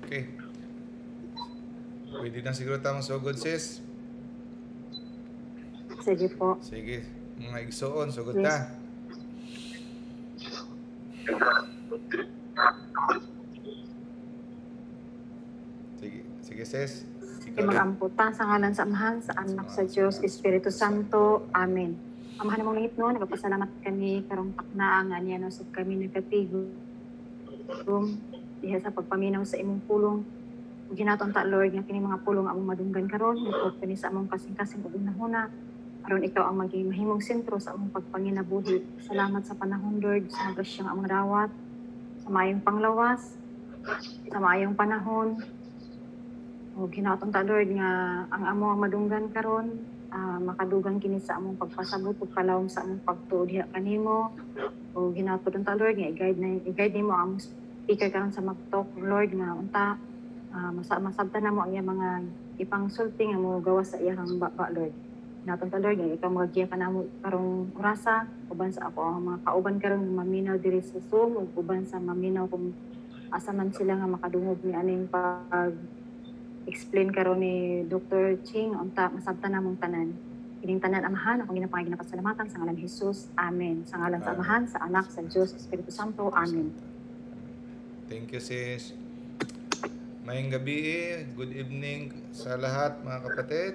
Okay. Pwede na siguro tamang sugod, sis. Sige po. Sige. Mga igsoon, sugod Yes. ta. Sige. Sige, sis. Ikaw din. Mag-amputa sa ngalan sa Amahan, sa Anak, sa Diyos, Espiritu Santo. Amen. Amahan mong langit no, nagpasalamat kami karong taknaan nga niya no, sa kami nagkatigom diha sa pagpaminaw sa imong pulong. Ug ginaton ta Lord nga kini mga pulong among madunggan karon, ug kini sa among kasing-kasing ug nahuna aron ikaw ang maging mahimong sentro sa among pagpanginabuhi. Salamat sa panahon Lord, sa grasyang among dawat, sa maayong panglawas, sa maayong panahon. O ginaton ta Lord nga ang among madunggan karon makadugang kini sa among pagpasabot ug kalawom sa among pagtuod diha kanimo. O ginaton ta Lord nga i-guide nimo ang among speaker karon sa mag-talk Lord nga unta masabtan na mo ang iyang mga ipangsulti nga mo gawas sa iyang baba Lord. Ginaton ta Lord nga ikaw magagiya kanamo karong orasa uban sa ako ang mga kauban karon maminaw diri sa Zoom ug uban sa maminaw kung asa man sila nga makadungog ni aning pag explain karon ni Dr. Ching unta masabtan namong tanan. Kining tanan Amahan akong ginapangay ginapasalamatan sa ngalan ni Jesus. Amen. Sa ngalan sa Amahan, sa Anak, sa Diyos, Espiritu Santo. Amen. Thank you, sis. Mayang gabi, good evening sa lahat mga kapatid.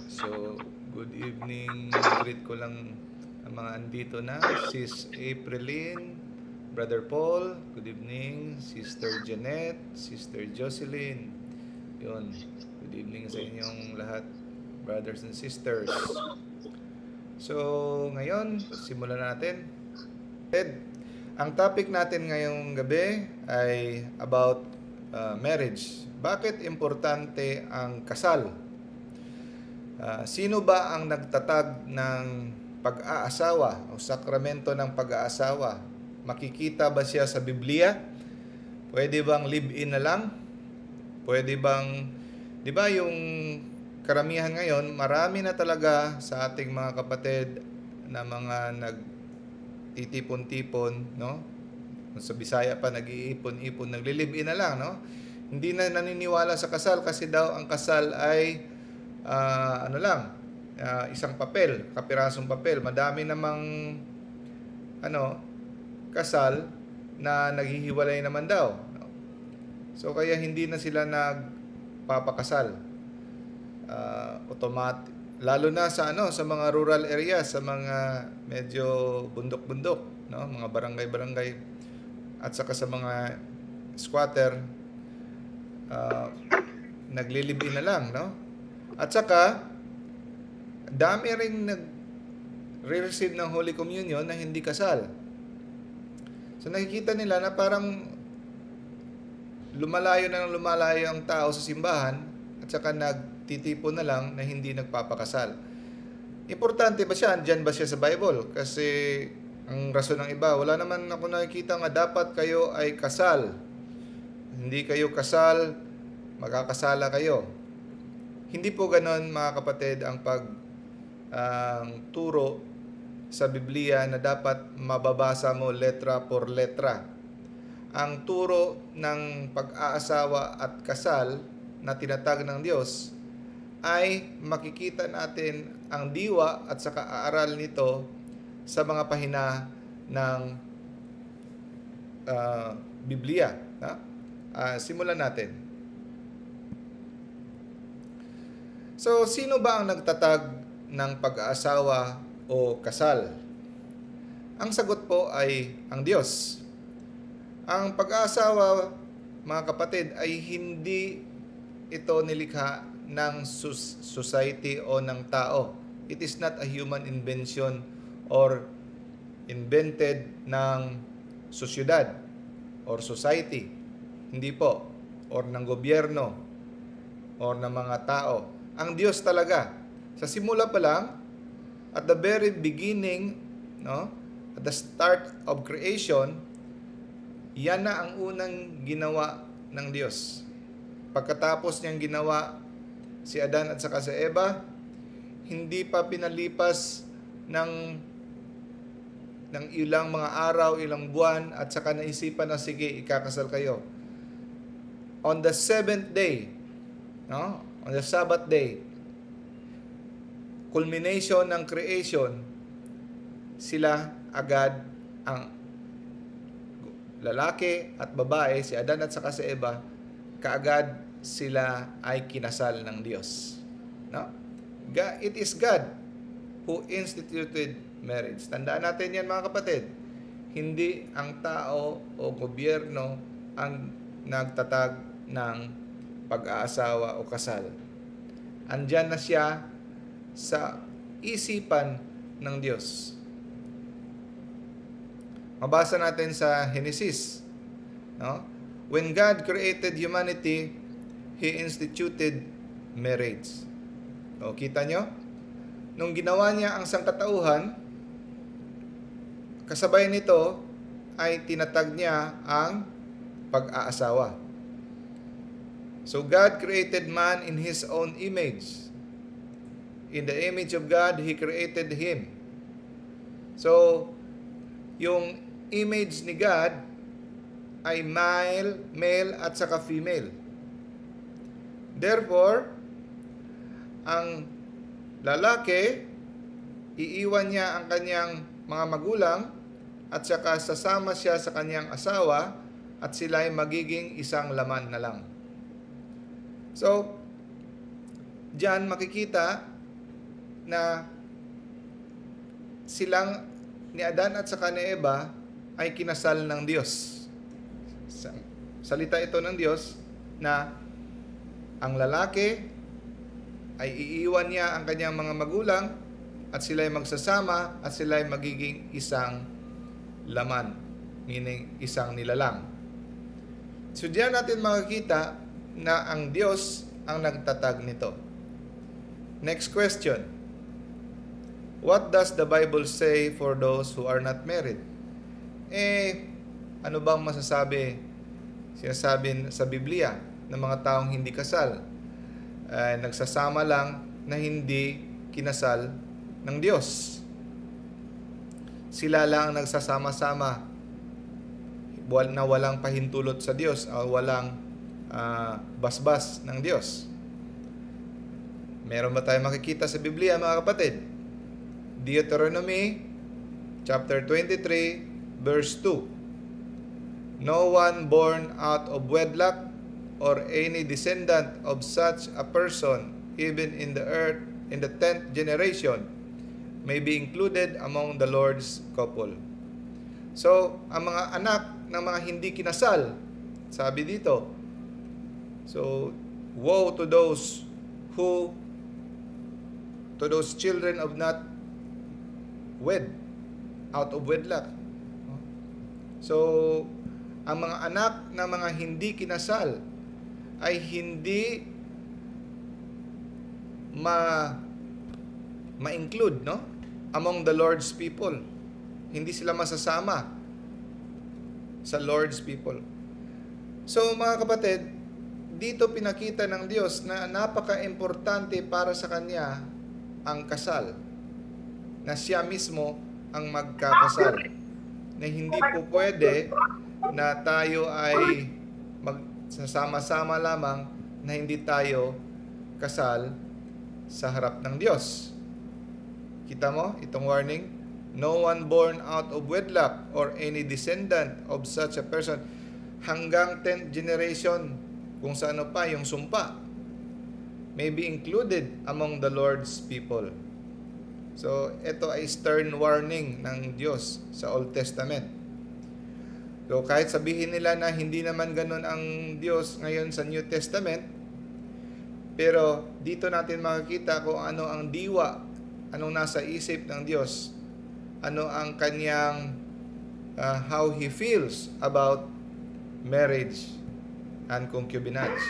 So, good evening. Greet ko lang ang mga andito na. Sis Aprilyn, Brother Paul, good evening. Sister Janet, Sister Jocelyn. Yun, good evening sa inyong lahat, brothers and sisters. So, ngayon, simulan natin. Ang topic natin ngayong gabi ay about marriage. Bakit importante ang kasal? Sino ba ang nagtatag ng pag-aasawa o sakramento ng pag-aasawa? Makikita ba siya sa Biblia? Pwede bang live-in na lang? Pwede bang, di ba yung karamihan ngayon, marami na talaga sa ating mga kapatid na mga nagtitipon-tipon, no? Sa Bisaya pa, nag-iipon-ipon, nagli-live-in na lang, no? Hindi na naniniwala sa kasal kasi daw ang kasal ay isang papel, kapirasong papel. Madami namang kasal na naghihiwalay naman daw. So kaya hindi na sila nagpapakasal. Lalo na sa sa mga rural areas, sa mga medyo bundok-bundok, no, mga barangay-barangay at saka sa mga squatter, nagli-live-in na lang, no? At saka dami ring nag-receive ng Holy Communion na hindi kasal. So nakikita nila na parang lumalayo ang tao sa simbahan at saka nagtitipon na lang na hindi nagpapakasal. Importante ba siya? Andyan ba siya sa Bible? Kasi ang rason ng iba, wala naman ako nakikita nga dapat kayo ay kasal. Hindi kayo kasal, magkakasala kayo. Hindi po ganon mga kapatid ang turo sa Biblia na dapat mababasa mo letra por letra. Ang turo ng pag-aasawa at kasal na tinatag ng Diyos ay makikita natin ang diwa at saka aaral nito sa mga pahina ng Biblia. Simulan natin. So, sino ba ang nagtatag ng pag-aasawa o kasal? Ang sagot po ay ang Diyos. Ang pag-aasawa, mga kapatid, ay hindi ito nilikha ng society o ng tao. It is not a human invention or invented ng sosyedad or society. Hindi po. Or ng gobyerno or ng mga tao. Ang Diyos talaga. Sa simula pa lang, at the very beginning, no, at the start of creation, yan na ang unang ginawa ng Diyos. Pagkatapos niyang ginawa si Adan at saka si Eva, hindi pa pinalipas ng ng ilang mga araw, ilang buwan, at saka naisipan na sige, ikakasal kayo. On the 7th day, no? On the Sabbath day, culmination ng creation, sila agad, ang lalaki at babae, si Adan at saka si Eva, kaagad sila ay kinasal ng Diyos. No? It is God who instituted marriage. Tandaan natin yan, mga kapatid. Hindi ang tao o gobyerno ang nagtatag ng pag-aasawa o kasal. Andyan na siya sa isipan ng Diyos. Mabasa natin sa Genesis, no? When God created humanity, He instituted marriage. O, kita nyo? Nung ginawa niya ang sangkatauhan, kasabay nito ay tinatag niya ang pag-aasawa. So God created man in His own image. In the image of God, He created him. So, yung image ni God ay male at saka female. Therefore, ang lalaki, iiwan niya ang kanyang mga magulang at saka sasama siya sa kanyang asawa at sila ay magiging isang laman na lang. So, diyan makikita na silang ni Adan at saka ni Eva ay kinasal ng Diyos. Salita ito ng Diyos na ang lalaki ay iiwan niya ang kanyang mga magulang at sila ay magsasama at sila ay magiging isang laman, meaning isang nilalang. So diyan natin makikita na ang Diyos ang nagtatag nito. Next question. What does the Bible say for those who are not married? Ano bang sinasabi sa Biblia ng mga taong hindi kasal? Nagsasama lang na hindi kinasal ng Diyos. Sila lang nagsasama-sama na walang pahintulot sa Diyos o walang basbas ng Diyos. Meron ba tayo makikita sa Biblia, mga kapatid? Deuteronomy chapter 23 verse 2. No one born out of wedlock or any descendant of such a person, even in the earth, in the 10th generation, may be included among the Lord's couple. So, ang mga anak ng mga hindi kinasal, sabi dito, so, woe to those children of not out of wedlock. So, ang mga anak ng mga hindi kinasal ay hindi ma-include, no? Among the Lord's people. Hindi sila masasama sa Lord's people. So, mga kapatid, dito pinakita ng Diyos na napaka-importante para sa Kanya ang kasal. Na siya mismo ang magkakasal. Na hindi po pwede na tayo ay magsasama-sama lamang na hindi tayo kasal sa harap ng Diyos. Kita mo itong warning? No one born out of wedlock or any descendant of such a person, hanggang 10th generation, kung sa ano pa yung sumpa, may be included among the Lord's people. So, ito ay stern warning ng Diyos sa Old Testament. So, kahit sabihin nila na hindi naman ganun ang Diyos ngayon sa New Testament, pero dito natin makikita kung ano ang diwa, anong nasa isip ng Diyos, ano ang kanyang, how He feels about marriage and concubinage.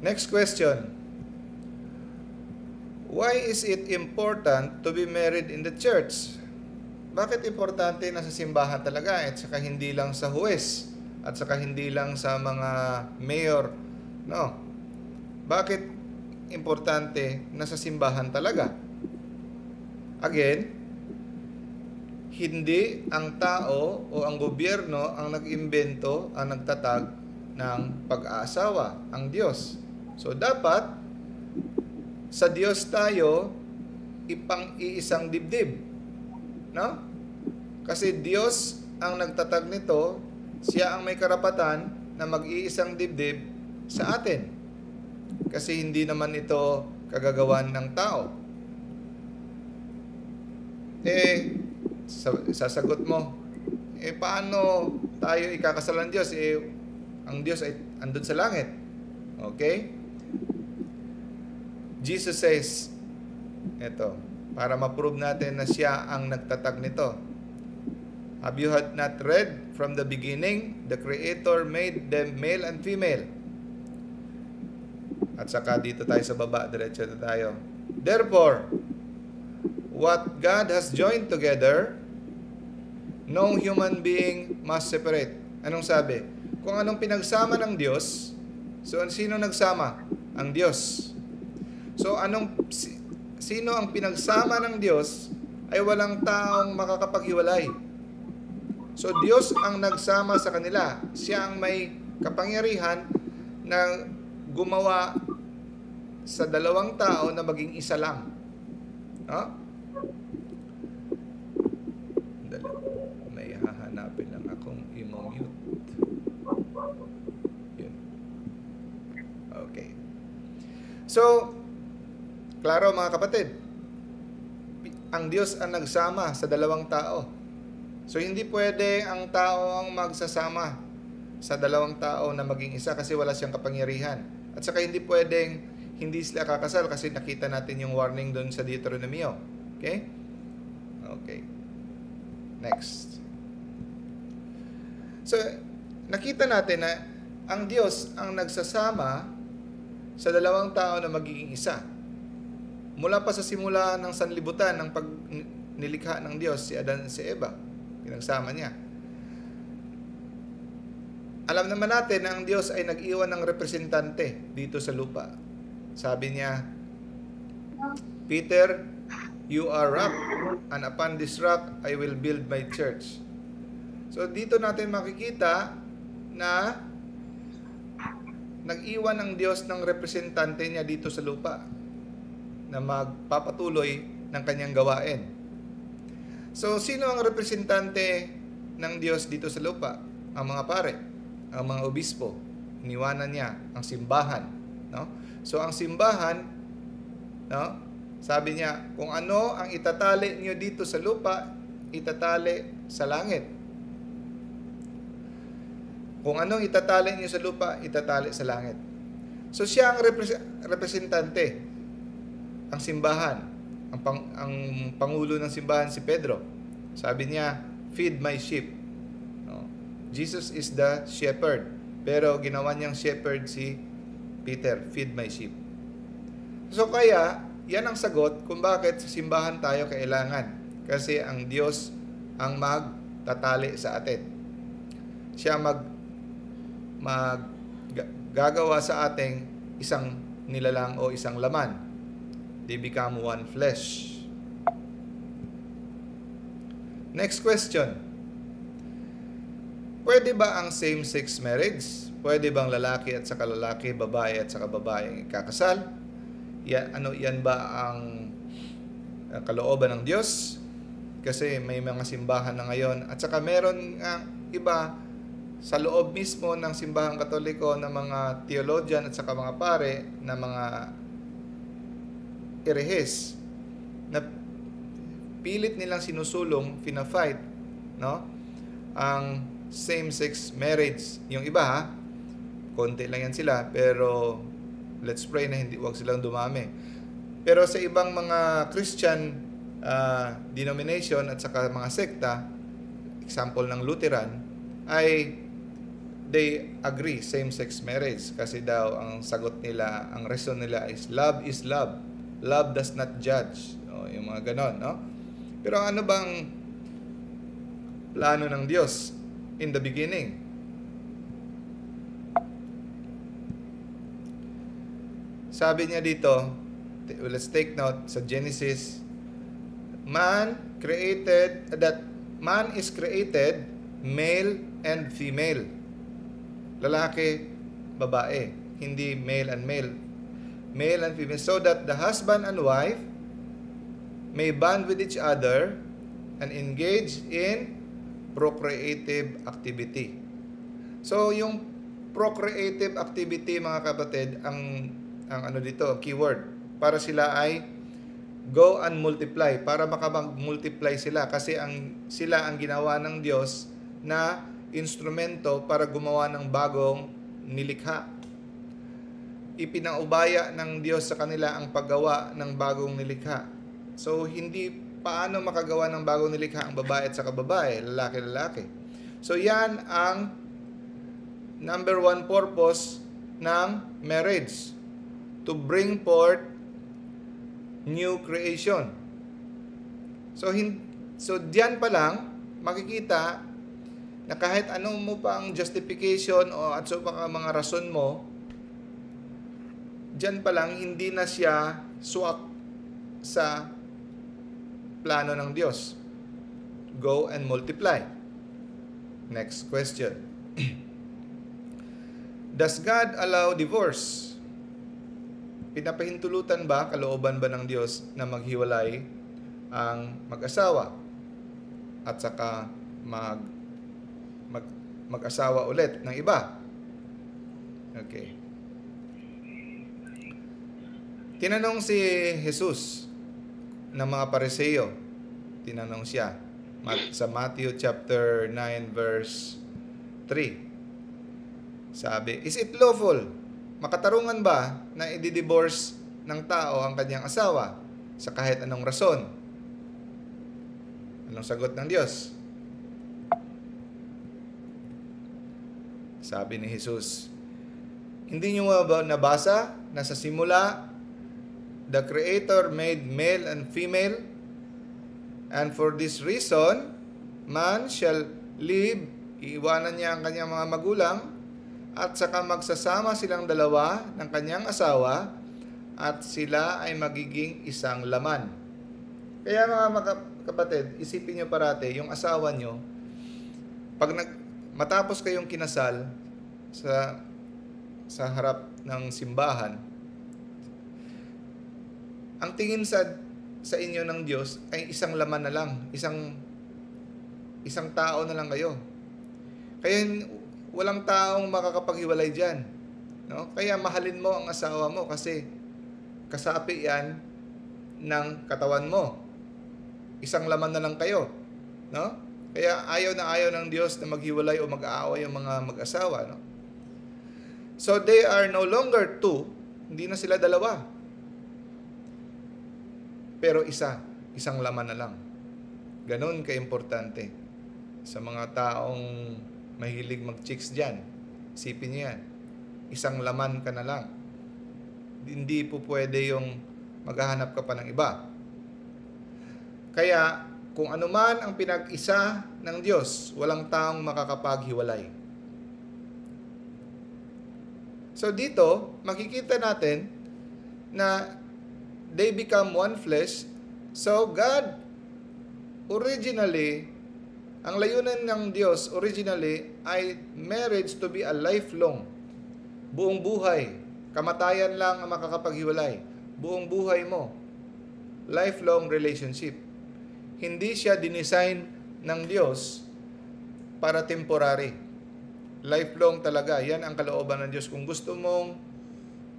Next question. Why is it important to be married in the church? Bakit importante na sa simbahan talaga at saka hindi lang sa huwes at saka hindi lang sa mga mayor? No. Bakit importante na sa simbahan talaga? Again, hindi ang tao o ang gobyerno ang nag-imbento, ang nagtatag ng pag-aasawa, ang Diyos. So dapat sa Diyos tayo ipang-iisang dibdib, no? Kasi Diyos ang nagtatag nito, siya ang may karapatan na mag-iisang dibdib sa atin. Kasi hindi naman ito kagagawan ng tao. Sasagot mo, paano tayo ikakasal ng Diyos? Ang Diyos ay andun sa langit. Okay? Jesus says, eto, para ma-prove natin na siya ang nagtatag nito. Have you not read from the beginning, the Creator made them male and female? At saka dito tayo sa baba, diretso na tayo. Therefore, what God has joined together, no human being must separate. Anong sabi? Kung anong pinagsama ng Diyos, so sino nagsama? Ang Diyos. So sino ang pinagsama ng Diyos ay walang taong makakapaghiwalay. So Diyos ang nagsama sa kanila. Siya ang may kapangyarihan na gumawa sa dalawang tao na maging isa lang. No? Dali. May hahanapin lang akong i-mute. Yun. Okay. So, klaro mga kapatid, ang Diyos ang nagsama sa dalawang tao. So, hindi pwede ang tao ang magsasama sa dalawang tao na maging isa kasi wala siyang kapangyarihan. At saka hindi pwedeng hindi sila kakasal kasi nakita natin yung warning doon sa Deuteronomio. Okay? Okay. Next. So, nakita natin na ang Diyos ang nagsasama sa dalawang tao na magiging isa. Mula pa sa simula ng sanlibutan ng pagnilikha ng Diyos, si Adan at si Eva, pinagsama niya. Alam naman natin na ang Diyos ay nag-iwan ng representante dito sa lupa. Sabi niya, Peter, you are rock, and upon this rock I will build my church. So dito natin makikita na nag-iwan ng Diyos ng representante niya dito sa lupa na magpapatuloy ng kanyang gawain. So sino ang representante ng Diyos dito sa lupa? Ang mga pare, ang mga obispo. Iniwanan niya ang simbahan, no? So ang simbahan, no? Sabi niya, kung ano ang itatali niyo dito sa lupa, itatali sa langit. Kung anong itatali niyo sa lupa, itatali sa langit. So siya ang representante, ang simbahan. Ang pangulo ng simbahan si Pedro. Sabi niya, feed my sheep. No? Jesus is the shepherd. Pero ginawa niyang shepherd si Peter, feed my sheep. So kaya, yan ang sagot kung bakit sa simbahan tayo kailangan. Kasi ang Diyos ang magtatali sa atin. Siya gagawa sa ating isang nilalang o isang laman. They become one flesh. Next question. Pwede ba ang same-sex marriage? Pwede bang lalaki at saka lalaki, babae at saka babae ikakasal? Yan ba ang kalooban ng Diyos? Kasi may mga simbahan na ngayon. At saka meron iba sa loob mismo ng simbahang Katoliko na mga theologian at saka mga pare na mga erehis na pilit nilang sinusulong, fina-fight, no? Ang same-sex marriage. Yung iba, konti lang yan sila, pero let's pray na wag silang dumami. Pero sa ibang mga Christian denomination at saka mga sekta, example ng Lutheran, ay they agree same-sex marriage kasi daw ang sagot nila, ang reason nila is love is love. Love does not judge. O, yung mga ganon, no? Pero ano bang plano ng Diyos in the beginning? Sabi niya dito, let's take note sa Genesis, that man is created male and female. Lalaki, babae, hindi male and male. Male and female, so that the husband and wife may bond with each other and engage in procreative activity. So, yung procreative activity, mga kapatid, ang ano dito, keyword, para sila ay go and multiply, para makamag-multiply sila, kasi sila ang ginawa ng Diyos na instrumento para gumawa ng bagong nilikha. Ipinaubaya ng Diyos sa kanila ang paggawa ng bagong nilikha. So, hindi paano makagawa ng bagong nilikha ang babae at saka babae, lalaki-lalaki. So, yan ang number 1 purpose ng marriage, to bring forth new creation. So diyan pa lang makikita na kahit ano mo pa ang justification o at so pa mga rason mo, diyan pa lang hindi na siya swak sa plano ng Diyos. Go and multiply. Next question. Does God allow divorce? Pinapahintulutan ba, kalooban ba ng Diyos na maghiwalay ang mag-asawa at saka mag-asawa ulit ng iba? Okay. Tinanong si Jesus ng mga Pariseo. Tinanong siya sa Matthew chapter 9 verse 3. Sabi, is it lawful? Makatarungan ba na i-divorce ng tao ang kanyang asawa sa kahit anong rason? Anong sagot ng Diyos? Sabi ni Jesus, hindi niyo ba nabasa na sa simula, the Creator made male and female, and for this reason, man shall leave, iiwanan niya ang kanyang mga magulang, at saka magsasama silang dalawa ng kanyang asawa at sila ay magiging isang laman. Kaya mga kapatid, isipin nyo parati, yung asawa nyo, pag matapos kayong kinasal sa harap ng simbahan, ang tingin sa inyo ng Diyos ay isang laman na lang, isang tao na lang kayo. Kaya walang taong makakapaghiwalay dyan. No? Kaya mahalin mo ang asawa mo kasi kasapi yan ng katawan mo. Isang laman na lang kayo. No? Kaya ayaw ng Diyos na maghiwalay o mag-aaway ang mga mag-asawa. No? So they are no longer two, hindi na sila dalawa. Pero isang laman na lang. Ganon ka-importante sa mga taong mahilig mag-chicks dyan. Isipin niyo yan. Isang laman ka na lang. Hindi po pwede yung maghahanap ka pa ng iba. Kaya, kung ano man ang pinag-isa ng Diyos, walang taong makakapaghiwalay. So dito, makikita natin na they become one flesh. So God, originally, ang layunan ng Diyos originally ay marriage to be a lifelong, buong buhay. Kamatayan lang ang makakapaghiwalay. Buong buhay mo. Lifelong relationship. Hindi siya dinesign ng Diyos para temporary. Lifelong talaga. Yan ang kalooban ng Diyos. Kung gusto mong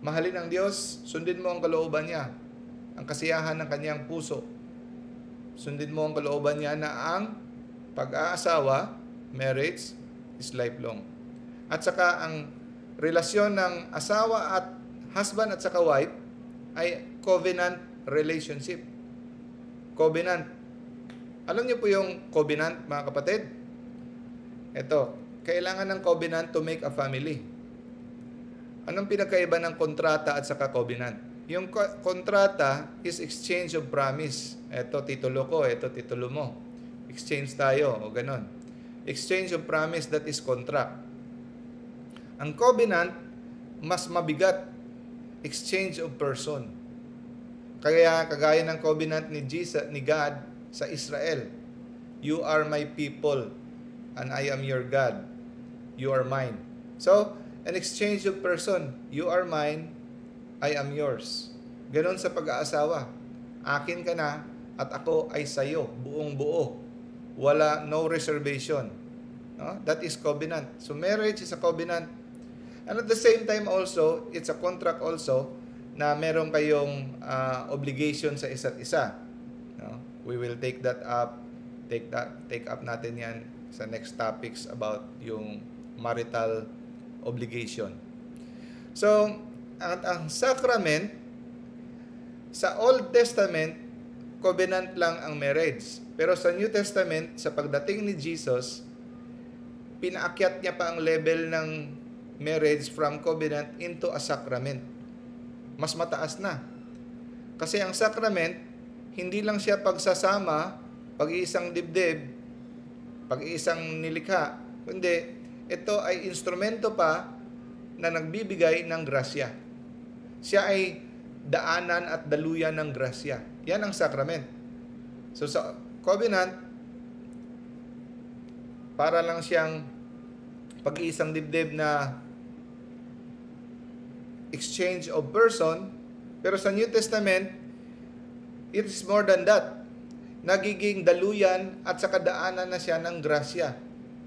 mahalin ang Diyos, sundin mo ang kalooban niya. Ang kasiyahan ng kanyang puso. Sundin mo ang kalooban niya na ang pag-aasawa, marriage, is lifelong. At saka ang relasyon ng asawa at husband at saka wife ay covenant relationship. Covenant. Alam niyo po yung covenant, mga kapatid? Ito, kailangan ng covenant to make a family. Anong pinagkaiba ng kontrata at saka covenant? Yung kontrata is exchange of promise. Ito titulo ko, ito titulo mo. Exchange tayo, o ganon. Exchange of promise, that is contract. Ang covenant, mas mabigat. exchange of person. Kaya kagaya ng covenant ni God sa Israel, you are my people and I am your God. You are mine. So, an exchange of person. You are mine, I am yours. Ganon sa pag-aasawa. Akin ka na at ako ay sayo, buong buo. Wala, no reservation. No? That is covenant. So, marriage is a covenant. And at the same time also, it's a contract also na meron kayong obligation sa isa't isa. No? We will take that up. Take up natin yan sa next topics about yung marital obligation. So, ang sacrament, sa Old Testament, covenant lang ang marriage. Pero sa New Testament, sa pagdating ni Jesus, pinaakyat niya pa ang level ng marriage from covenant into a sacrament. Mas mataas na. Kasi ang sacrament, hindi lang siya pagsasama, pag-iisang dibdib, pag-iisang nilikha, kundi ito ay instrumento pa na nagbibigay ng grasya. Siya ay daanan at daluyan ng grasya. Yan ang sacrament. So sa covenant, para lang siyang pag-iisang dibdib na exchange of person, pero sa New Testament, it is more than that. Nagiging daluyan at sa kadaanan na siya ng grasya.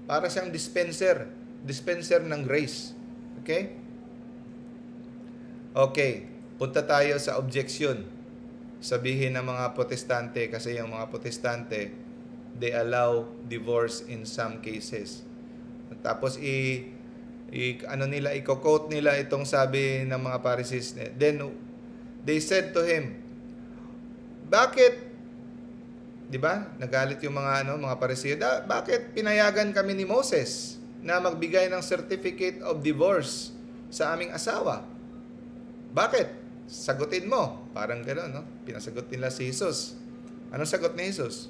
Para siyang dispenser ng grace. Okay? Okay, punta tayo sa objection. Sabihin ng mga Protestante, kasi yung mga Protestante, they allow divorce in some cases. Tapos i-quote nila itong sabi ng mga Pharisees. Then they said to him, bakit, di ba? Nagalit yung mga Pharisee, bakit pinayagan kami ni Moses na magbigay ng certificate of divorce sa aming asawa? Bakit? Sagutin mo. Parang gano'n, no? Pinasagot nila si Jesus. Anong sagot ni Jesus?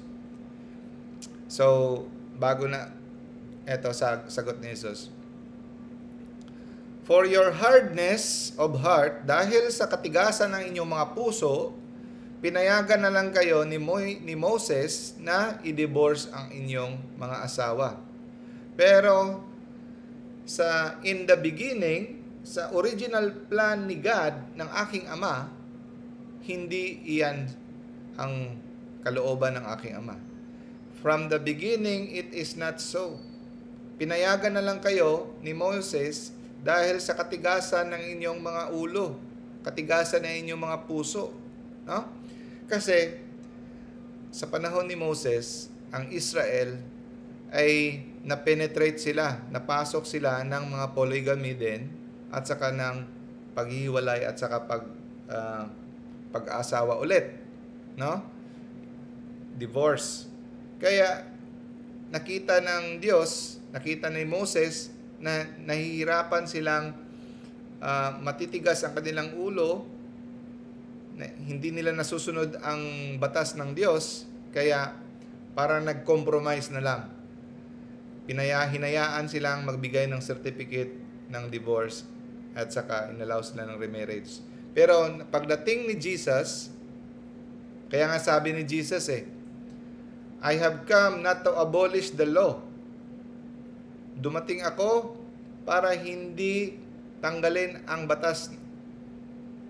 So, bago na eto sagot ni Jesus. For your hardness of heart, dahil sa katigasan ng inyong mga puso, pinayagan na lang kayo ni Moses na i-divorce ang inyong mga asawa. Pero in the beginning, sa original plan ni God ng aking ama, hindi iyan ang kalooban ng aking ama. From the beginning, it is not so. Pinayagan na lang kayo ni Moses dahil sa katigasan ng inyong mga ulo, katigasan ng inyong mga puso. No? Kasi sa panahon ni Moses, ang Israel ay na-penetrate sila, napasok sila ng mga polygamy din at saka ng paghihiwalay at saka pag-aasawa ulit. No? Divorce. Kaya nakita ng Diyos, nakita ni Moses na nahihirapan silang matitigas ang kanilang ulo, na hindi nila nasusunod ang batas ng Diyos, kaya parang nag-compromise na lang. Hinayaan silang magbigay ng certificate ng divorce at saka inallow sila ng remarriage. Pero pagdating ni Jesus, kaya nga sabi ni Jesus I have come not to abolish the law. Dumating ako para hindi tanggalin ang batas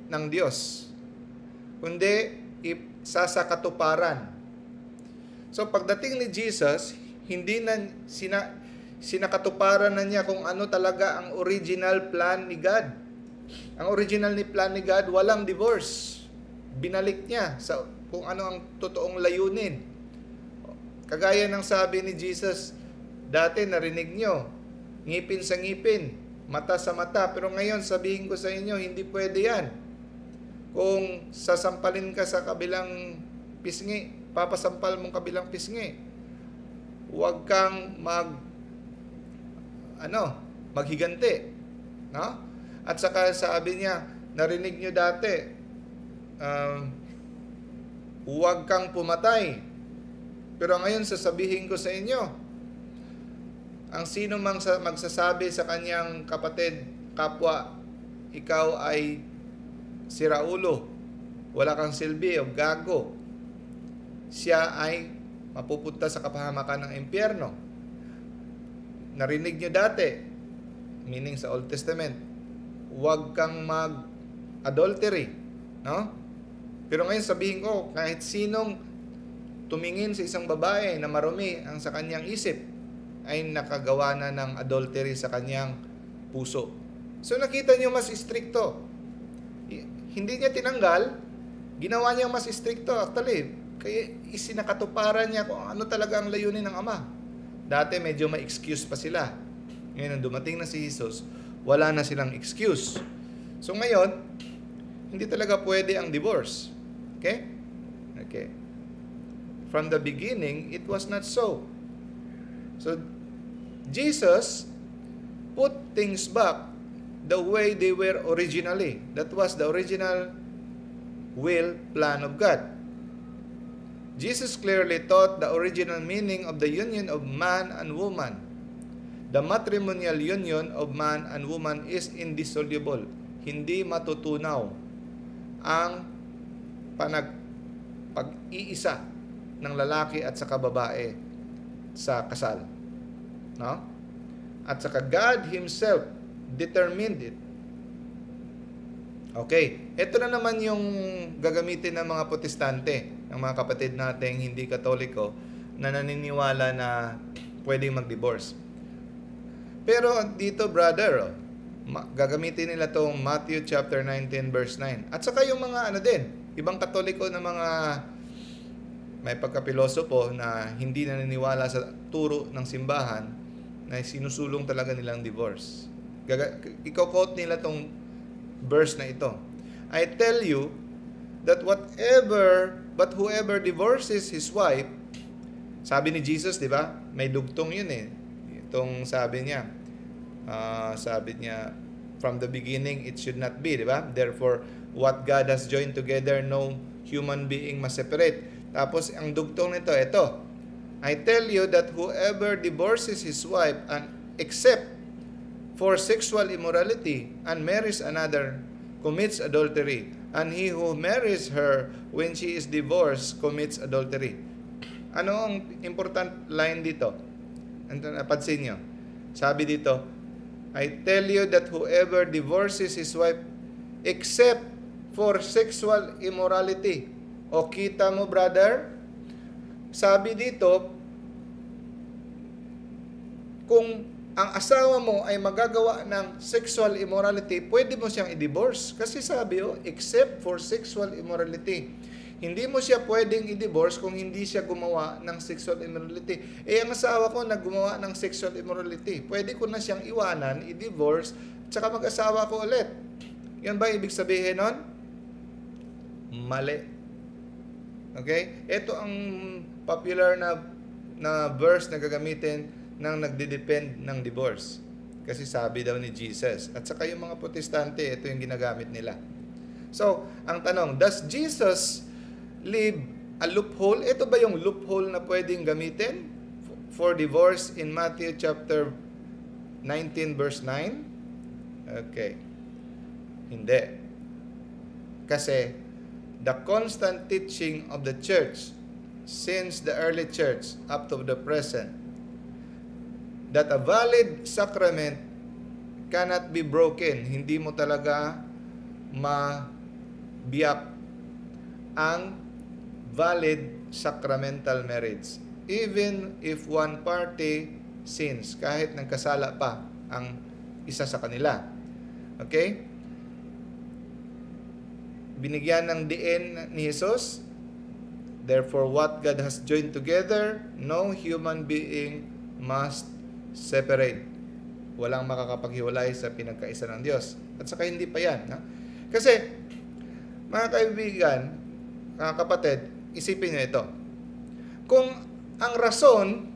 ng Diyos, kundi sasakatuparan. So pagdating ni Jesus, hindi na sinakatuparan na niya kung ano talaga ang original plan ni God. Ang original ni plan ni God, walang divorce. Binalik niya sa kung ano ang totoong layunin. Kagaya ng sabi ni Jesus, dati narinig nyo, ngipin sa ngipin, mata sa mata. Pero ngayon, sabihin ko sa inyo, hindi pwede yan. Kung sasampalin ka sa kabilang pisngi, papasampal mong kabilang pisngi. Huwag kang maghiganti. No? At saka sabi niya, narinig nyo dati, huwag kang pumatay. Pero ngayon, sasabihin ko sa inyo, ang sino mang magsasabi sa kanyang kapatid, kapwa, ikaw ay siraulo, wala kang silbi o gago, siya ay mapupunta sa kapahamakan ng impyerno. Narinig nyo dati, meaning sa Old Testament, huwag kang mag-adultery, no? Pero ngayon sabihin ko, kahit sinong tumingin sa isang babae na marumi ang sa kanyang isip, ay nakagawa na ng adultery sa kanyang puso. So nakita niyo mas istrikto. Hindi niya tinanggal, ginawa niya mas istrikto. Actually, kaya isinakatuparan niya kung ano talaga ang layunin ng Ama. Dati medyo may excuse pa sila. Ngayon, nang dumating na si Jesus, wala na silang excuse. So ngayon, hindi talaga pwede ang divorce. Okay? Okay. From the beginning, it was not so. So, Jesus put things back the way they were originally. That was the original will, plan of God. Jesus clearly taught the original meaning of the union of man and woman. The matrimonial union of man and woman is indissoluble. Hindi matutunaw ang pag-iisa ng lalaki at saka babae sa kasal. No? At saka God Himself determined it. Okay, ito na naman yung gagamitin ng mga protestante, ng mga kapatid nating hindi katoliko na naniniwala na pwedeng mag-divorce. Pero dito, brother, gagamitin nila tong Matthew chapter 19 verse 9. At saka yung mga ibang katoliko na mga may pagkapilosopo na hindi naniniwala sa turo ng simbahan na sinusulong talaga nilang divorce. Iko-quote nila tong verse na ito. I tell you that whoever divorces his wife, sabi ni Jesus, di ba? May dugtong yun eh. Itong sabi niya, from the beginning it should not be, di ba? Therefore, what God has joined together, no human being must separate. Tapos, ang dugtong nito, ito. I tell you that whoever divorces his wife and except for sexual immorality and marries another commits adultery, and he who marries her when she is divorced commits adultery. Ano ang important line dito? Napansin nyo? Sabi dito, I tell you that whoever divorces his wife except for sexual immorality. O kita mo, brother? Sabi dito, kung ang asawa mo ay magagawa ng sexual immorality, pwede mo siyang i-divorce. Kasi sabi, except for sexual immorality. Hindi mo siya pwedeng i-divorce kung hindi siya gumawa ng sexual immorality. Ang asawa ko gumawa ng sexual immorality. Pwede ko na siyang iwanan, i-divorce, tsaka mag-asawa ko ulit. Yan ba ibig sabihin nun? Mali. Okay? Ito ang popular na verse na gagamitin ng nagde-depend ng divorce. Kasi sabi daw ni Jesus. At saka yung mga protestante, ito yung ginagamit nila. So, ang tanong, does Jesus leave a loophole? Ito ba yung loophole na pwedeng gamitin for divorce in Matthew chapter 19 verse 9? Okay. Hindi. Kasi the constant teaching of the church since the early church up to the present that a valid sacrament cannot be broken. Hindi mo talaga mabiyak ang valid sacramental marriage. Even if one party sins, kahit nagkasala pa ang isa sa kanila. Okay? Binigyan ng diin ni Jesus, therefore what God has joined together, no human being must separate. Walang makakapaghiwalay sa pinagkaisa ng Diyos. At saka hindi pa yan. Ha? Kasi, mga kaibigan, mga kapatid, isipin nyo ito. Kung ang rason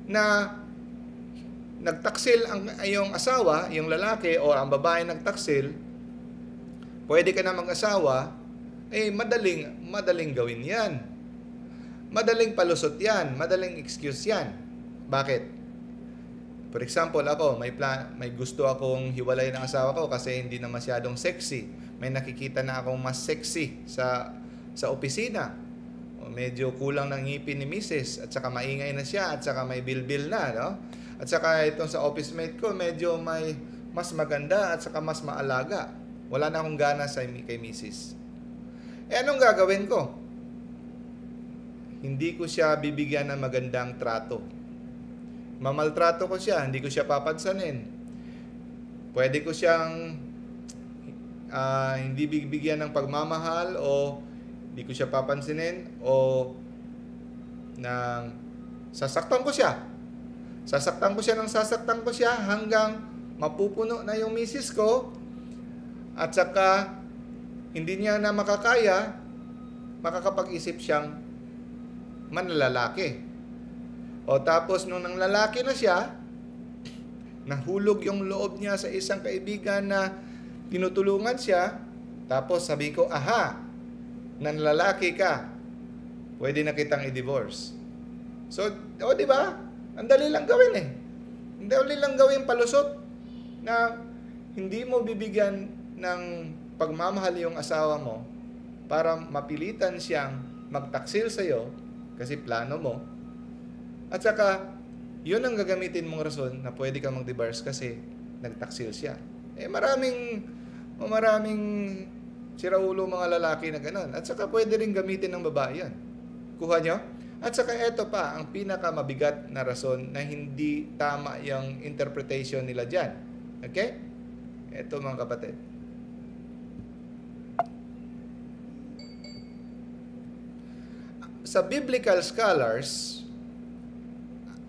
na nagtaksil ang iyong asawa, yung lalaki o ang babae nagtaksil, pwede ka na mag-asawa, madaling gawin yan. Madaling palusot yan. Madaling excuse yan. Bakit? For example, ako, may gusto akong hiwalay ng asawa ko kasi hindi na masyadong sexy. May nakikita na akong mas sexy sa opisina. O medyo kulang ng ngipin ni Mrs. At saka maingay na siya at saka may bilbil na, no? At saka itong sa office mate ko, medyo may mas maganda at saka mas maalaga. Wala na akong gana kay Mrs. Anong gagawin ko? Hindi ko siya bibigyan ng magandang trato. Mamaltrato ko siya, hindi ko siya papansanin. Pwede ko siyang hindi bibigyan ng pagmamahal o hindi ko siya papansinin o sasaktan ko siya. Sasaktan ko siya hanggang mapupuno na yung misis ko at saka hindi niya na makakapag-isip siyang manlalaki. O tapos nung nanglalaki na siya, nahulog yung loob niya sa isang kaibigan na tinutulungan siya, tapos sabi ko, aha, nanlalaki ka, pwede na kitang i-divorce. So, di ba? Ang dali lang gawin eh. Ang dali lang gawin palusot na hindi mo bibigyan ng pagmamahal yung asawa mo para mapilitan siyang magtaksil sa'yo kasi plano mo. At saka, yun ang gagamitin mong rason na pwede kang mag-divorce kasi nagtaksil siya. Maraming siraulo mga lalaki na gano'n. At saka pwede rin gamitin ng babae yan. Kuha nyo? At saka eto pa, ang pinakamabigat na rason na hindi tama yung interpretation nila dyan. Okay? Eto mga kapatid. Sa biblical scholars,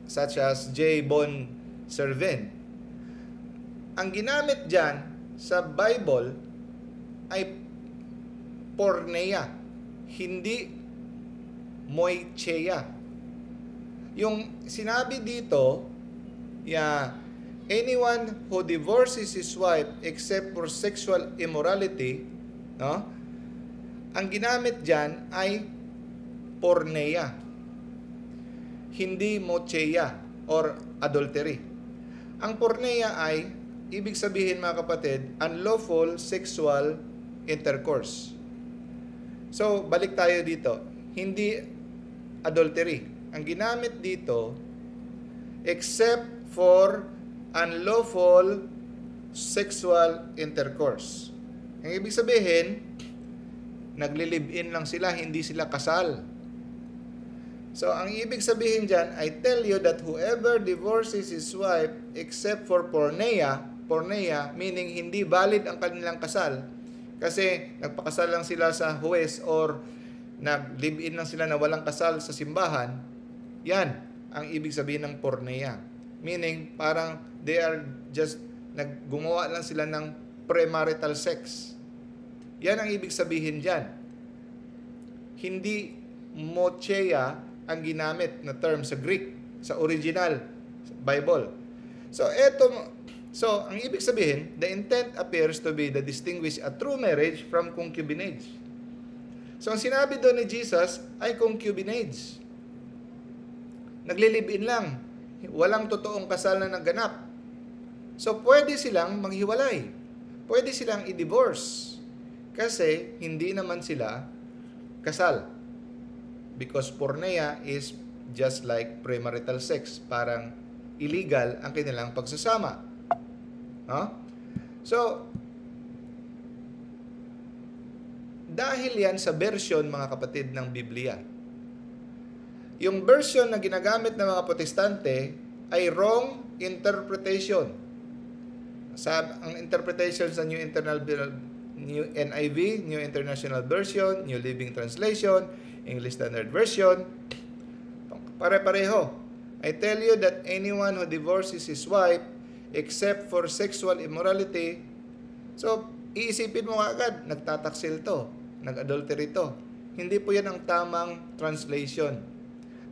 such as J. Bon Servin, ang ginamit dyan sa Bible ay porneia, hindi moicheia. Yung sinabi dito, anyone who divorces his wife except for sexual immorality, no? Ang ginamit dyan ay porneia, hindi mocheia or adultery. Ang porneia ay, ibig sabihin mga kapatid, unlawful sexual intercourse. So, balik tayo dito. Hindi adultery. Ang ginamit dito, except for unlawful sexual intercourse. Ang ibig sabihin, nagli-live-in lang sila, hindi sila kasal. So, ang ibig sabihin dyan, I tell you that whoever divorces his wife except for porneia, meaning hindi valid ang kanilang kasal, kasi nagpakasal lang sila sa huwes or nag-live-in lang sila na walang kasal sa simbahan, yan ang ibig sabihin ng porneia. Meaning, parang they are just, gumawa lang sila ng premarital sex. Yan ang ibig sabihin dyan. Hindi mocheia ang ginamit na term sa Greek, sa original Bible. So, ang ibig sabihin, the intent appears to be to distinguish a true marriage from concubinage. So, ang sinabi doon ni Jesus ay concubinage. Nagli-live-in lang. Walang totoong kasal na naganap. So, pwede silang maghiwalay. Pwede silang i-divorce. Kasi, hindi naman sila kasal. Because porneia is just like premarital sex. Parang illegal ang kanilang pagsasama. No? So, dahil yan sa version, mga kapatid, ng Biblia. Yung version na ginagamit ng mga Protestante ay wrong interpretation. Ang interpretation sa New NIV, New International Version, New Living Translation, English Standard Version, pare-pareho. I tell you that anyone who divorces his wife except for sexual immorality, so iisipin mo agad, nagtataksil to, nag-adultery to. Hindi po yan ang tamang translation.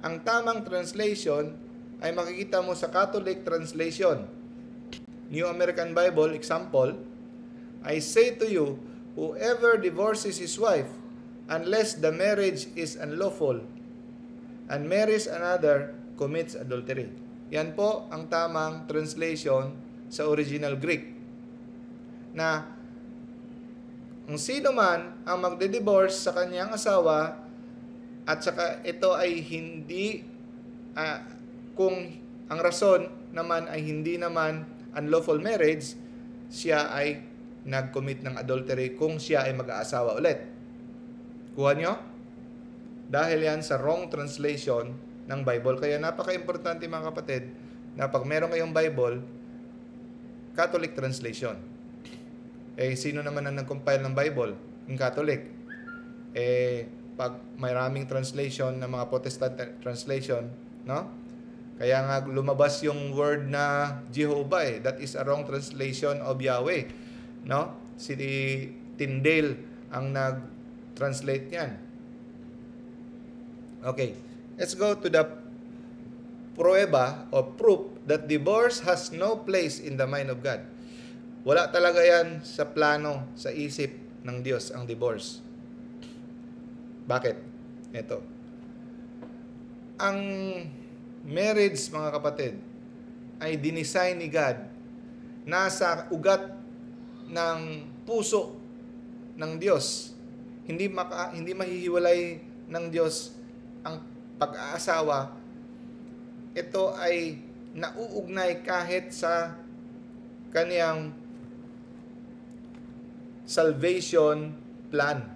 Ang tamang translation ay makikita mo sa Catholic translation. New American Bible, example, I say to you, whoever divorces his wife, unless the marriage is unlawful, and marries another, commits adultery. Yan po ang tamang translation sa original Greek. Na kung sino man ang magde-divorce sa kanyang asawa at saka ito ay hindi, kung ang rason naman ay hindi naman unlawful marriage, siya ay nag-commit ng adultery kung siya ay mag-aasawa ulit. Kuha nyo? Dahil yan sa wrong translation ng Bible. Kaya napaka-importante mga kapatid na pag meron kayong Bible, Catholic translation. Sino naman ang nag-compile ng Bible? Yung Catholic. Pag maraming translation ng mga Protestant translation, no? Kaya nga lumabas yung word na Jehovah That is a wrong translation of Yahweh, no? Si Tyndale ang nag-translate niyan. Okay. Let's go to the prueba or proof that divorce has no place in the mind of God. Wala talaga yan sa plano, sa isip ng Diyos ang divorce. Bakit? Ito. Ang marriage, mga kapatid, ay dinisign ni God. Nasa ugat ng puso ng Diyos. Hindi mahihiwalay ng Diyos ang pag-aasawa. Ito ay nauugnay kahit sa kaniyang salvation plan.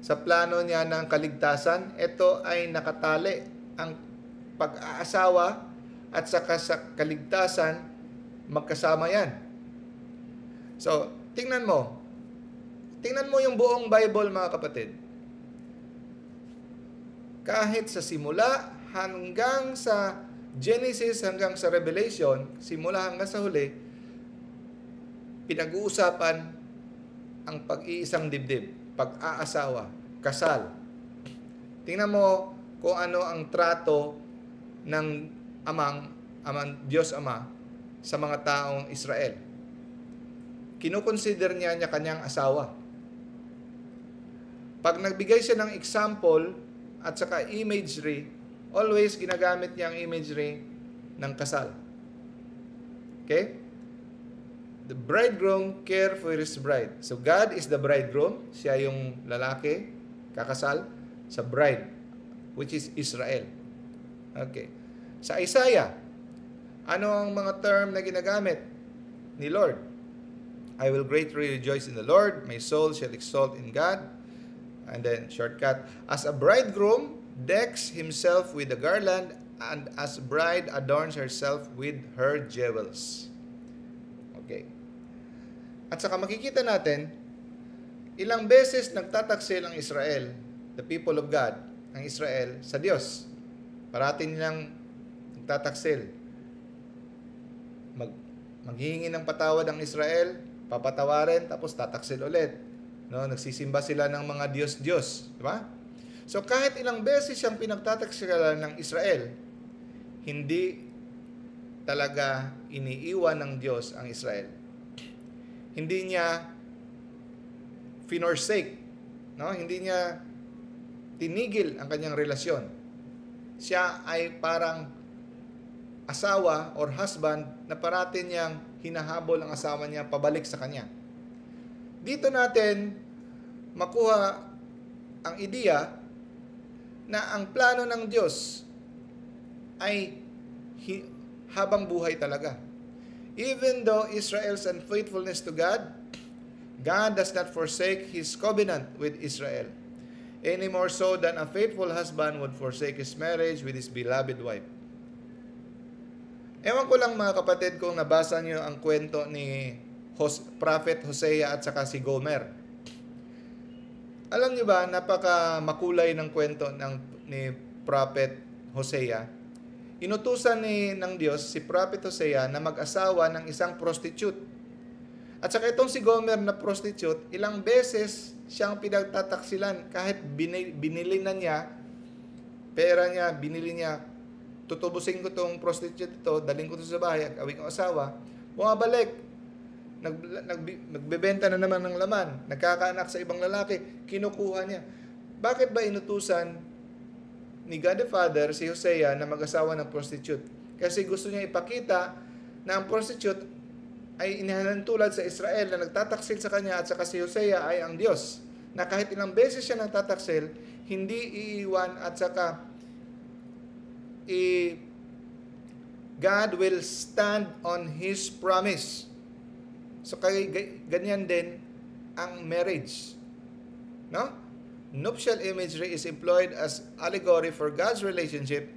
Sa plano niya ng kaligtasan, ito ay nakatali ang pag-aasawa at saka sa kaligtasan, magkasama yan. So, tingnan mo yung buong Bible, mga kapatid. Kahit sa simula hanggang sa Genesis hanggang sa Revelation, simula hanggang sa huli, pinag-uusapan ang pag-iisang dibdib, pag-aasawa, kasal. Tingnan mo kung ano ang trato ng Diyos Ama sa mga taong Israel. Kinukonsider niya kanyang asawa. Pag nagbigay siya ng example at saka imagery, always ginagamit niya ang imagery ng kasal. Okay? The bridegroom care for his bride. So God is the bridegroom. Siya yung lalaki, kakasal sa bride, which is Israel. Okay. Sa Isaiah, ano ang mga term na ginagamit ni Lord? I will greatly rejoice in the Lord. My soul shall exalt in God. And then, shortcut, as a bridegroom decks himself with a garland, and as bride adorns herself with her jewels. Okay. At saka makikita natin, ilang beses nagtataksil ang Israel, the people of God, ang Israel, sa Diyos. Parati nilang nagtataksil. Maghihingi ng patawad ang Israel, papatawarin, tapos tataksil ulit. No, nagsisimba sila ng mga Diyos-Diyos. Di ba? So kahit ilang beses siyang pinagtataksilan ng Israel, hindi talaga iniiwan ng Diyos ang Israel. Hindi niya finorsake, no? Hindi niya tinigil ang kanyang relasyon. Siya ay parang asawa or husband na parati niyang hinahabol ang asawa niya pabalik sa kanya. Dito natin makuha ang ideya na ang plano ng Diyos ay habang buhay talaga. Even though Israel's unfaithfulness to God, God does not forsake His covenant with Israel, any more so than a faithful husband would forsake his marriage with his beloved wife. Ewan ko lang mga kapatid kung nabasa niyo ang kwento ni Prophet Hosea at saka si Gomer. Alam niyo ba, napaka makulay ng kwento ni Prophet Hosea. Inutusan ng Diyos si Prophet Hosea na mag-asawa ng isang prostitute. At saka itong si Gomer na prostitute, ilang beses siyang pinagtataksilan kahit binili na niya, pera niya, binili niya, tutubusin ko itong prostitute ito, daling ko ito sa bahay, gawin kong asawa, bumabalik, nagbebenta na naman ng laman, nagkakaanak sa ibang lalaki, kinukuha niya. Bakit ba inutusan ni God the Father si Hosea na mag-asawa ng prostitute? Kasi gusto niya ipakita na ang prostitute ay inihalantulad sa Israel na nagtataksil sa kanya at saka si Hosea ay ang Diyos. Na kahit ilang beses siya nagtataksil, hindi iiwan at saka God will stand on His promise. So ganyan din ang marriage. No? Nuptial imagery is employed as allegory for God's relationship.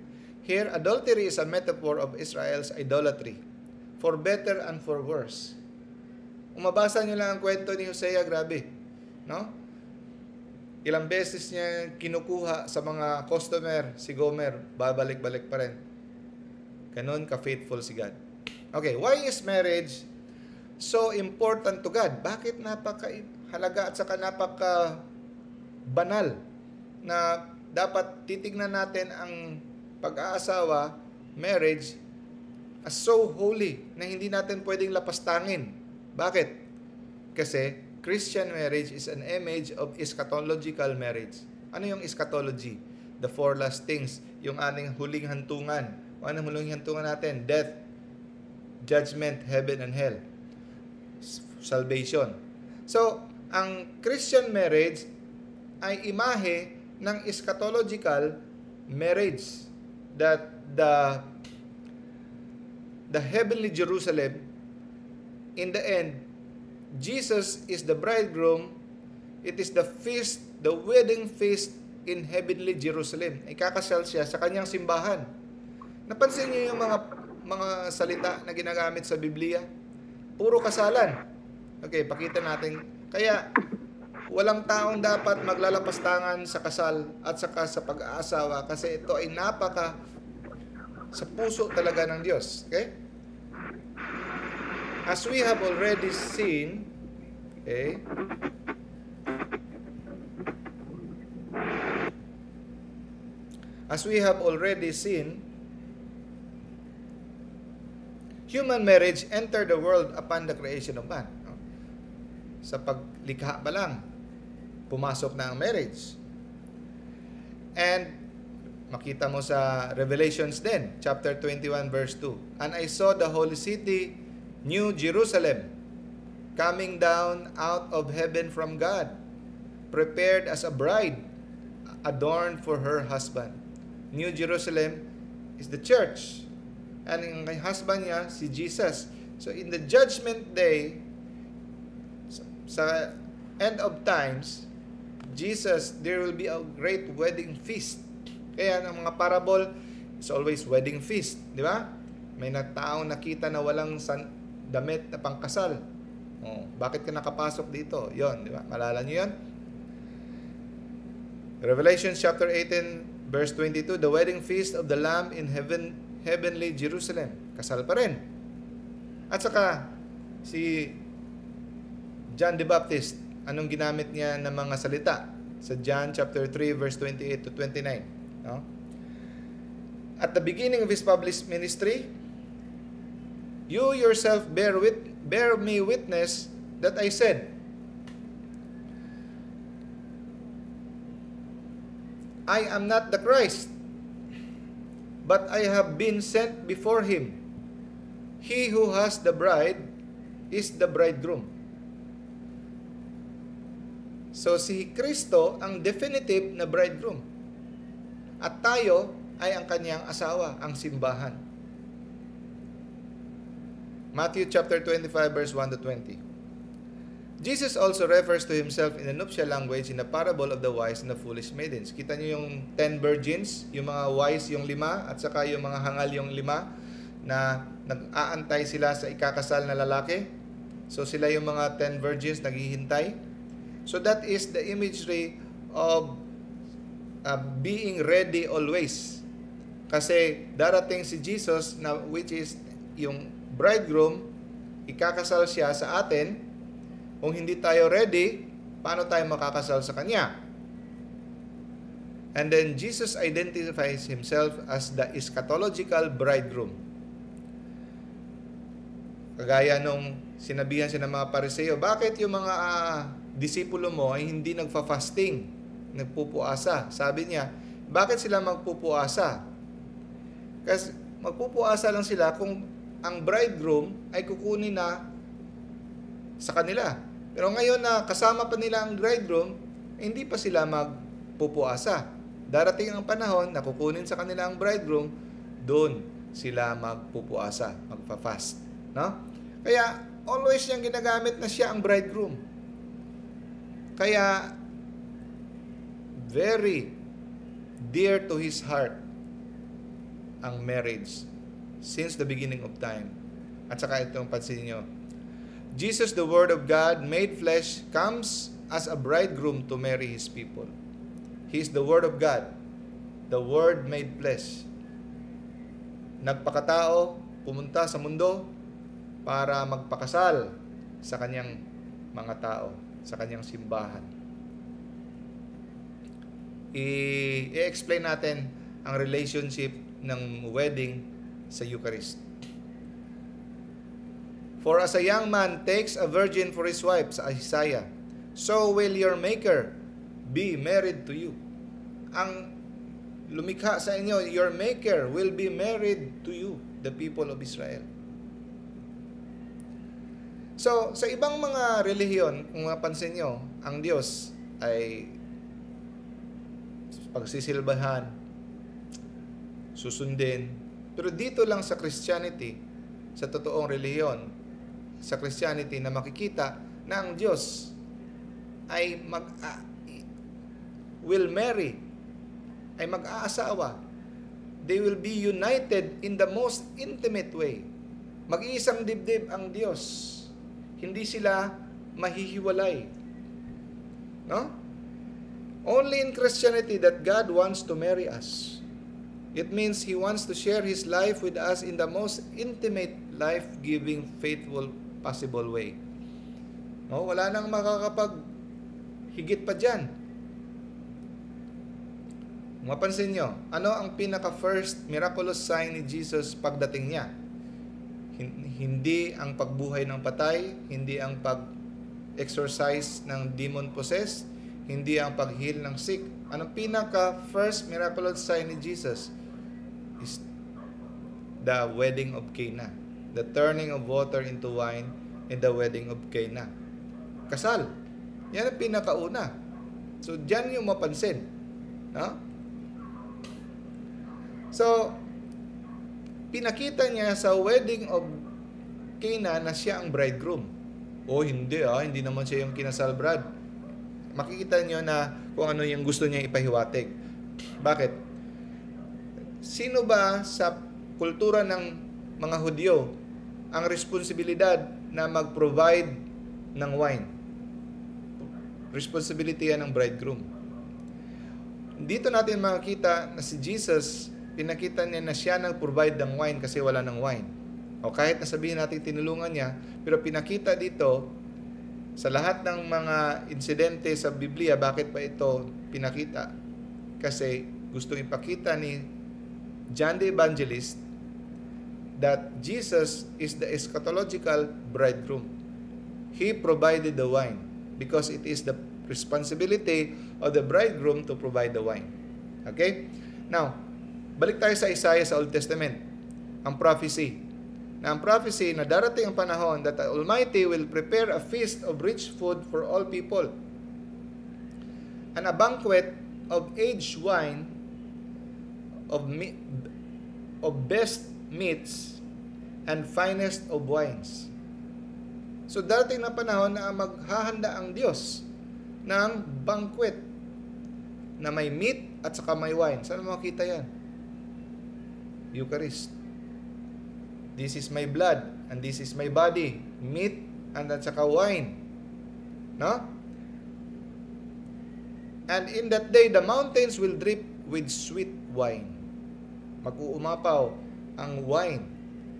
Here, adultery is a metaphor of Israel's idolatry, for better and for worse. Kung mabasa nyo lang ang kwento ni Hosea, grabe. No? Ilang beses niya kinukuha sa mga customer, si Gomer, babalik-balik pa rin. Ganon ka-faithful si God. Okay, why is marriage so important to God? Bakit napaka-halaga at saka napaka-banal na dapat titignan natin ang pag-aasawa, marriage, as so holy na hindi natin pwedeng lapastangin. Bakit? Kasi Christian marriage is an image of eschatological marriage. Ano yung eschatology? The four last things, yung ating huling hantungan. Anong huling hantungan natin? Death, judgment, heaven, and hell. Salvation. So, ang Christian marriage ay imahe ng eschatological marriage, that the heavenly Jerusalem, in the end, Jesus is the bridegroom. It is the feast, the wedding feast in heavenly Jerusalem. Ikakasal siya sa kanyang simbahan. Napansin niyo yung mga salita na ginagamit sa Biblia? Puro kasalan. Okay, pakita natin. Kaya, walang taong dapat maglalapastangan sa kasal at saka sa pag-aasawa kasi ito ay napaka sa puso talaga ng Diyos. Okay? As we have already seen, okay, human marriage entered the world upon the creation of man. Sa paglikha pa lang, pumasok na ang marriage. And makita mo sa Revelations din, chapter 21, verse 2. And I saw the holy city, New Jerusalem, coming down out of heaven from God, prepared as a bride, adorned for her husband. New Jerusalem is the church. And yung husband niya, si Jesus. So in the judgment day, sa end of times, Jesus, there will be a great wedding feast. Kaya ng mga parable, it's always wedding feast. Di ba? May taong nakita na walang damit na pangkasal. Oh, bakit ka nakapasok dito? Yon, di ba? Malala niyo yon? Revelation chapter 18, verse 22, the wedding feast of the Lamb in heavenly Jerusalem. Kasal pa rin. At saka, si John the Baptist, anong ginamit niya ng mga salita? Sa John chapter 3, verse 28 to 29. No? At the beginning of His public ministry, you yourself bear me witness that I said, I am not the Christ, but I have been sent before Him. He who has the bride is the bridegroom. So si Kristo ang definitive na bridegroom. At tayo ay ang kanyang asawa, ang simbahan. Matthew chapter 25 verse 1 to 20. Jesus also refers to Himself in the nuptial language in the parable of the wise and the foolish maidens. Kita niyo yung 10 virgins, yung mga wise yung 5 at saka yung mga hangal yung 5 na nag-aantay sila sa ikakasal na lalaki. So sila yung mga 10 virgins naghihintay. So that is the imagery of being ready always. Kasi darating si Jesus na which is yung bridegroom, ikakasal siya sa atin. Kung hindi tayo ready, paano tayo makakasal sa Kanya? And then Jesus identifies Himself as the eschatological bridegroom. Kagaya nung sinabihan siya ng mga Pariseo, bakit yung mga disipulo mo ay hindi nagfa-fasting, nagpupuasa? Sabi niya, bakit sila magpupuasa? Kasi magpupuasa lang sila kung ang bridegroom ay kukunin na sa kanila. Pero ngayon na kasama pa nila ang bridegroom, hindi pa sila magpupuasa. Darating ang panahon na kukunin sa kanila ang bridegroom, doon sila magpupuasa, magpa-fast. No? Kaya, always niyang ginagamit na siya ang bridegroom. Kaya, very dear to His heart ang marriage since the beginning of time. At saka itong pansin niyo, Jesus, the Word of God, made flesh, comes as a bridegroom to marry His people. He is the Word of God, the Word made flesh. Nagpakatao, pumunta sa mundo para magpakasal sa kanyang mga tao, sa kanyang simbahan. I-explain natin ang relationship ng wedding sa Eucharist. For as a young man takes a virgin for his wife, sa Isaiah, so will your Maker be married to you. Ang lumikha sa inyo, your Maker will be married to you, the people of Israel. So, sa ibang mga relihiyon, kung mapansin nyo, ang Diyos ay pagsisilbahan, susundin. Pero dito lang sa Christianity, sa totoong relihiyon, sa Christianity, na makikita na ang Diyos ay will marry, ay mag-aasawa. They will be united in the most intimate way. Mag-iisang dibdib ang Diyos. Hindi sila mahihiwalay. No? Only in Christianity that God wants to marry us. It means He wants to share His life with us in the most intimate, life-giving, faithful, possible way. No? Wala nang makakapag-higit pa dyan. Mapansin nyo, ano ang pinaka-first miraculous sign ni Jesus pagdating niya? Hindi ang pagbuhay ng patay, hindi ang pag-exorcise ng demon-possessed, hindi ang pag-heal ng sick. Anong pinaka-first miraculous sign ni Jesus? Is the wedding of Cana. The turning of water into wine in the wedding of Cana. Kasal. Yan ang pinakauna. So, dyan yung mapansin. No? So, pinakita niya sa wedding of Cana na siya ang bridegroom. O hindi hindi naman siya yung kinasal bride. Makikita niyo na kung ano yung gusto niya ipahiwatig. Bakit? Sino ba sa kultura ng mga Hudyo ang responsibilidad na mag-provide ng wine? Responsibility yan ng bridegroom. Dito natin makikita na si Jesus, pinakita niya na siya nag-provide ng wine kasi wala ng wine. O kahit nasabihin natin tinulungan niya, pero pinakita dito sa lahat ng mga insidente sa Biblia, bakit pa ito pinakita? Kasi gustong ipakita ni John the Evangelist that Jesus is the eschatological bridegroom. He provided the wine because it is the responsibility of the bridegroom to provide the wine. Okay? Now, balik tayo sa Isaiah sa Old Testament. Ang prophecy. Na ang prophecy na darating ang panahon that the Almighty will prepare a feast of rich food for all people. And a banquet of aged wine, of best meats, and finest of wines. So darating na panahon na maghahanda ang Diyos ng banquet na may meat at saka may wine. Saan mo makita yan? Eucharist. This is my blood and this is my body. Meat and at saka wine. No? And in that day, the mountains will drip with sweet wine. Mag-uumapaw ang wine.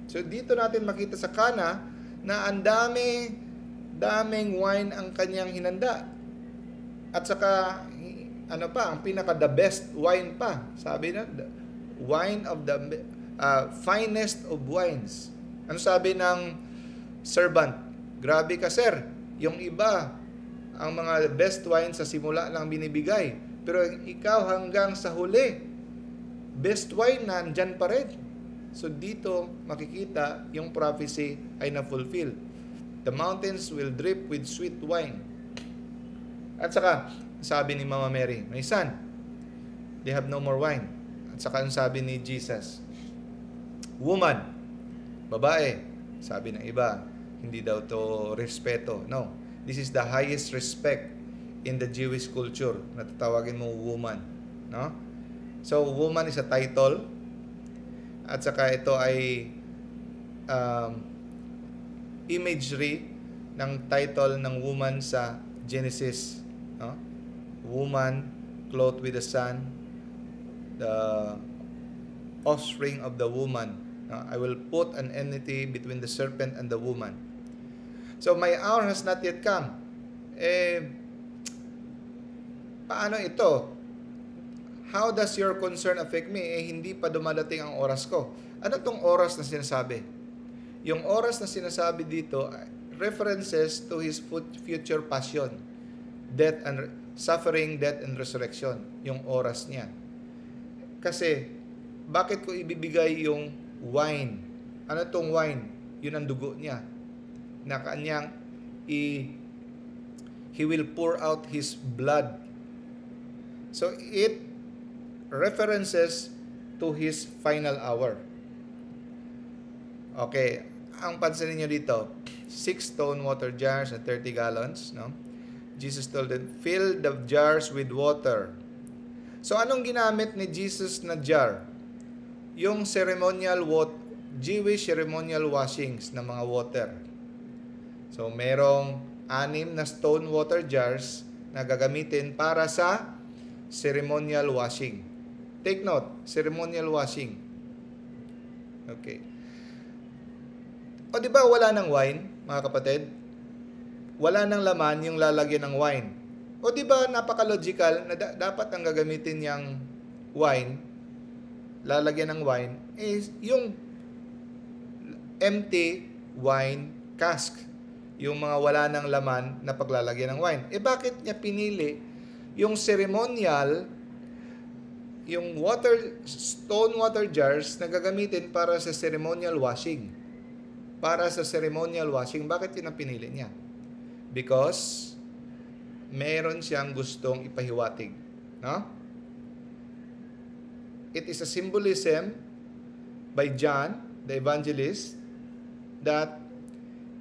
So dito natin makita sa Cana na ang daming wine ang kanyang hinanda. At saka, ang pinaka-the best wine pa. Sabi na, wine of the finest of wines. Ano sabi ng servant? Grabe ka, sir. Yung iba, ang mga best wine sa simula lang binibigay. Pero ikaw hanggang sa huli, best wine nandyan pa rin. So dito makikita yung prophecy ay na-fulfill. The mountains will drip with sweet wine. At saka, sabi ni Mama Mary, my son, they have no more wine. At saka ang sabi ni Jesus, woman, babae, sabi ng iba, hindi daw to respeto. No, this is the highest respect in the Jewish culture. Natatawagin mo woman. No? So, woman is a title. At saka ito ay imagery ng title ng woman sa Genesis. No? Woman clothed with the sun, the offspring of the woman. I will put an enmity between the serpent and the woman. So, my hour has not yet come. Paano ito? How does your concern affect me? Hindi pa dumadating ang oras ko. Ano tong oras na sinasabi? Yung oras na sinasabi dito, references to His future passion, death and suffering, death and resurrection. Yung oras niya. Kasi, bakit ko ibibigay yung wine? Ano tong wine? Yun ang dugo niya. Na kanyang He will pour out His blood. So, it references to His final hour. Okay, ang pansinin niyo dito, 6 stone water jars and 30 gallons, no? Jesus told them, fill the jars with water. So, anong ginamit ni Jesus na jar? Yung Jewish ceremonial washings ng mga water. So, merong 6 na stone water jars na gagamitin para sa ceremonial washing. Take note, ceremonial washing. Okay. O di ba wala ng wine, mga kapatid? Wala ng laman yung lalagyan ng wine. O di ba napaka-logical na dapat ang gagamitin niyang wine, lalagyan ng wine, is yung empty wine cask. Yung mga wala ng laman na paglalagyan ng wine. Bakit niya pinili yung ceremonial, yung stone water jars na gagamitin para sa ceremonial washing? Para sa ceremonial washing, bakit yun ang pinili niya? Because meron siyang gustong ipahiwatig. No? It is a symbolism by John, the evangelist, that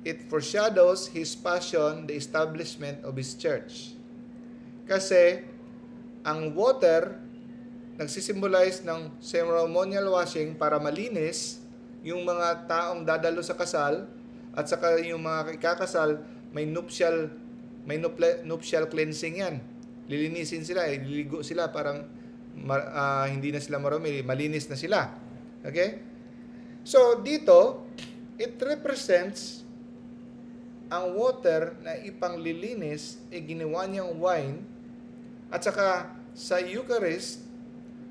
it foreshadows His passion, the establishment of His church. Kasi ang water nagsisimbolize ng ceremonial washing para malinis yung mga taong dadalo sa kasal, at saka yung mga ikakasal may nuptial cleansing yan. Lilinisin sila, liligo sila para hindi na sila marumi, malinis na sila. Okay? So dito, it represents ang water na ipanglilinis ginawa niyang wine, at saka sa Eucharist,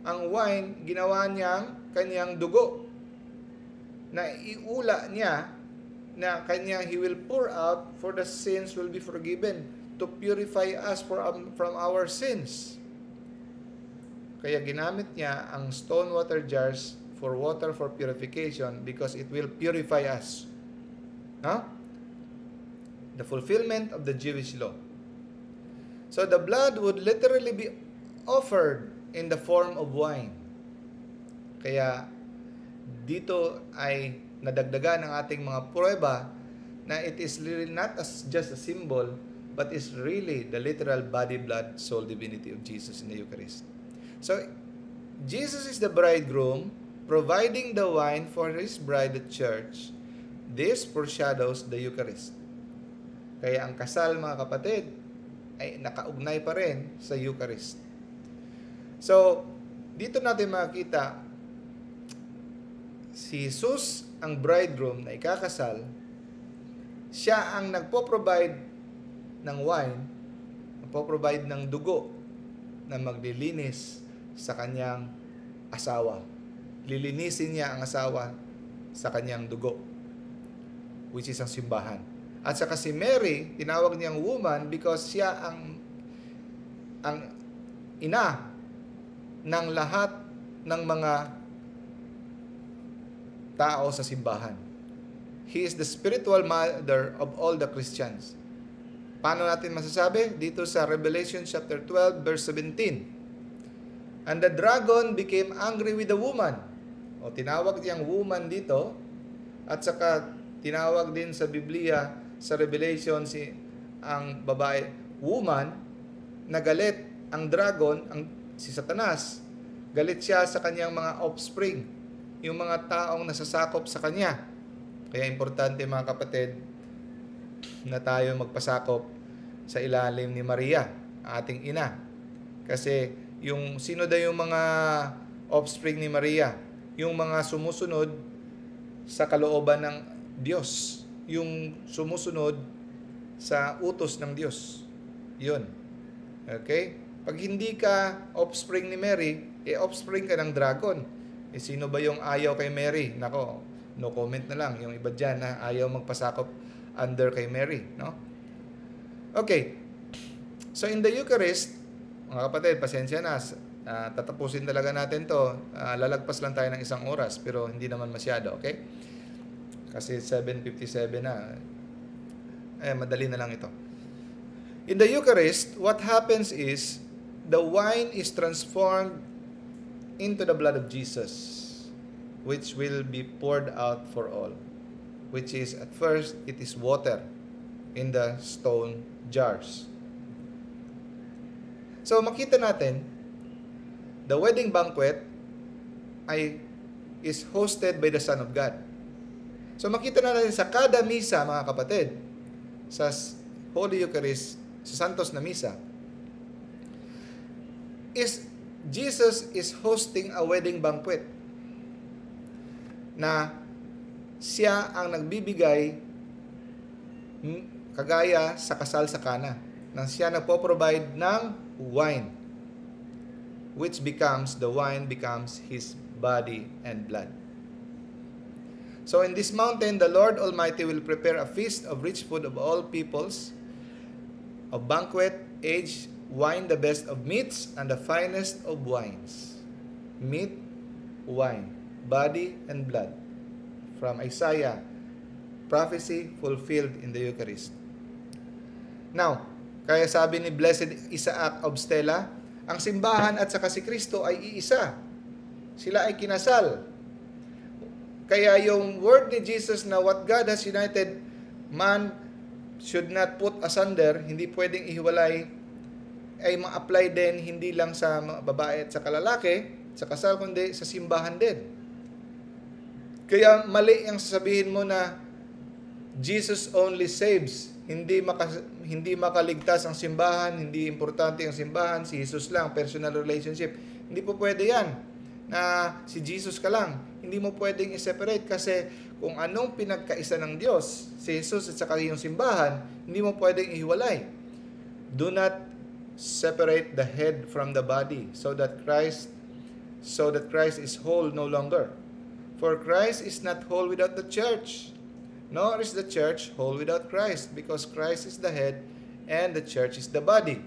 ang wine ginawa niyang kanyang dugo na iula niya na kanyang He will pour out for the sins will be forgiven, to purify us from our sins. Kaya ginamit niya ang stone water jars for water for purification because it will purify us. Huh? The fulfillment of the Jewish law. So the blood would literally be offered in the form of wine. Kaya dito ay nadagdagan ang ating mga pruweba na it is really not just a symbol, but is really the literal body, blood, soul, divinity of Jesus in the Eucharist. So, Jesus is the bridegroom, providing the wine for His bride, the church. This foreshadows the Eucharist. Kaya ang kasal, mga kapatid, ay nakaugnay pa rin sa Eucharist. So, dito natin makita, si Jesus, ang bridegroom na ikakasal, siya ang nagpo-provide ng wine, nagpo-provide ng dugo na maglilinis sa kanyang asawa. Lilinisin niya ang asawa sa kanyang dugo, which is ang simbahan. At saka si Mary, tinawag niyang woman because siya ang ina ng lahat ng mga tao sa simbahan. He is the spiritual mother of all the Christians. Paano natin masasabi? Dito sa Revelation chapter 12 verse 17. And the dragon became angry with the woman. O tinawag niyang woman dito, at saka tinawag din sa Biblia sa Revelation ang babae woman, na galit ang dragon, si Satanas. Galit siya sa kanyang mga offspring, yung mga taong nasasakop sa kanya. Kaya importante mga kapatid na tayo magpasakop sa ilalim ni Maria, ating ina. Kasi sino daw yung mga offspring ni Maria? Yung mga sumusunod sa kalooban ng Diyos. Yung sumusunod sa utos ng Diyos. Yun. Okay? Pag hindi ka offspring ni Mary, offspring ka ng dragon. Sino ba yung ayaw kay Mary? Nako, no comment na lang. Yung iba dyan na ayaw magpasakop under kay Mary. No? Okay. So in the Eucharist, mga kapatid, pasensya na. Tatapusin talaga natin to. Lalagpas lang tayo ng 1 oras, pero hindi naman masyado. Okay? Kasi 7:57 na. Madali na lang ito. In the Eucharist, what happens is, the wine is transformed into the blood of Jesus, which will be poured out for all. Which is, at first, it is water in the stone jars. So, makita natin, the wedding banquet is hosted by the Son of God. So, makita natin sa kada misa, mga kapatid, sa Holy Eucharist, sa Santos na Misa, Jesus is hosting a wedding banquet na siya ang nagbibigay kagaya sa kasal sa Kana, na siya nagpo-provide ng wine, which the wine becomes His body and blood. So in this mountain, the Lord Almighty will prepare a feast of rich food of all peoples, of banquet, age, wine, the best of meats, and the finest of wines. Meat, wine, body, and blood. From Isaiah, prophecy fulfilled in the Eucharist. Now, kaya sabi ni Blessed Isaac of Stella, ang simbahan at saka si Kristo ay iisa. Sila ay kinasal. Kaya yung word ni Jesus na what God has united, man should not put asunder, hindi pwedeng ihiwalay, ay ma-apply din hindi lang sa mga babae at sa lalaki, sa kasal, kundi sa simbahan din. Kaya mali ang sasabihin mo na Jesus only saves. Hindi makaligtas ang simbahan, hindi importante ang simbahan, si Jesus lang, personal relationship. Hindi po pwede yan, na si Jesus ka lang. Hindi mo pwedeng i-separate kasi kung anong pinagkaisa ng Diyos, si Jesus at saka yung simbahan, hindi mo pwedeng ihiwalay. Do not separate the head from the body so that Christ is whole no longer. For Christ is not whole without the church, nor is the church whole without Christ, because Christ is the head and the church is the body.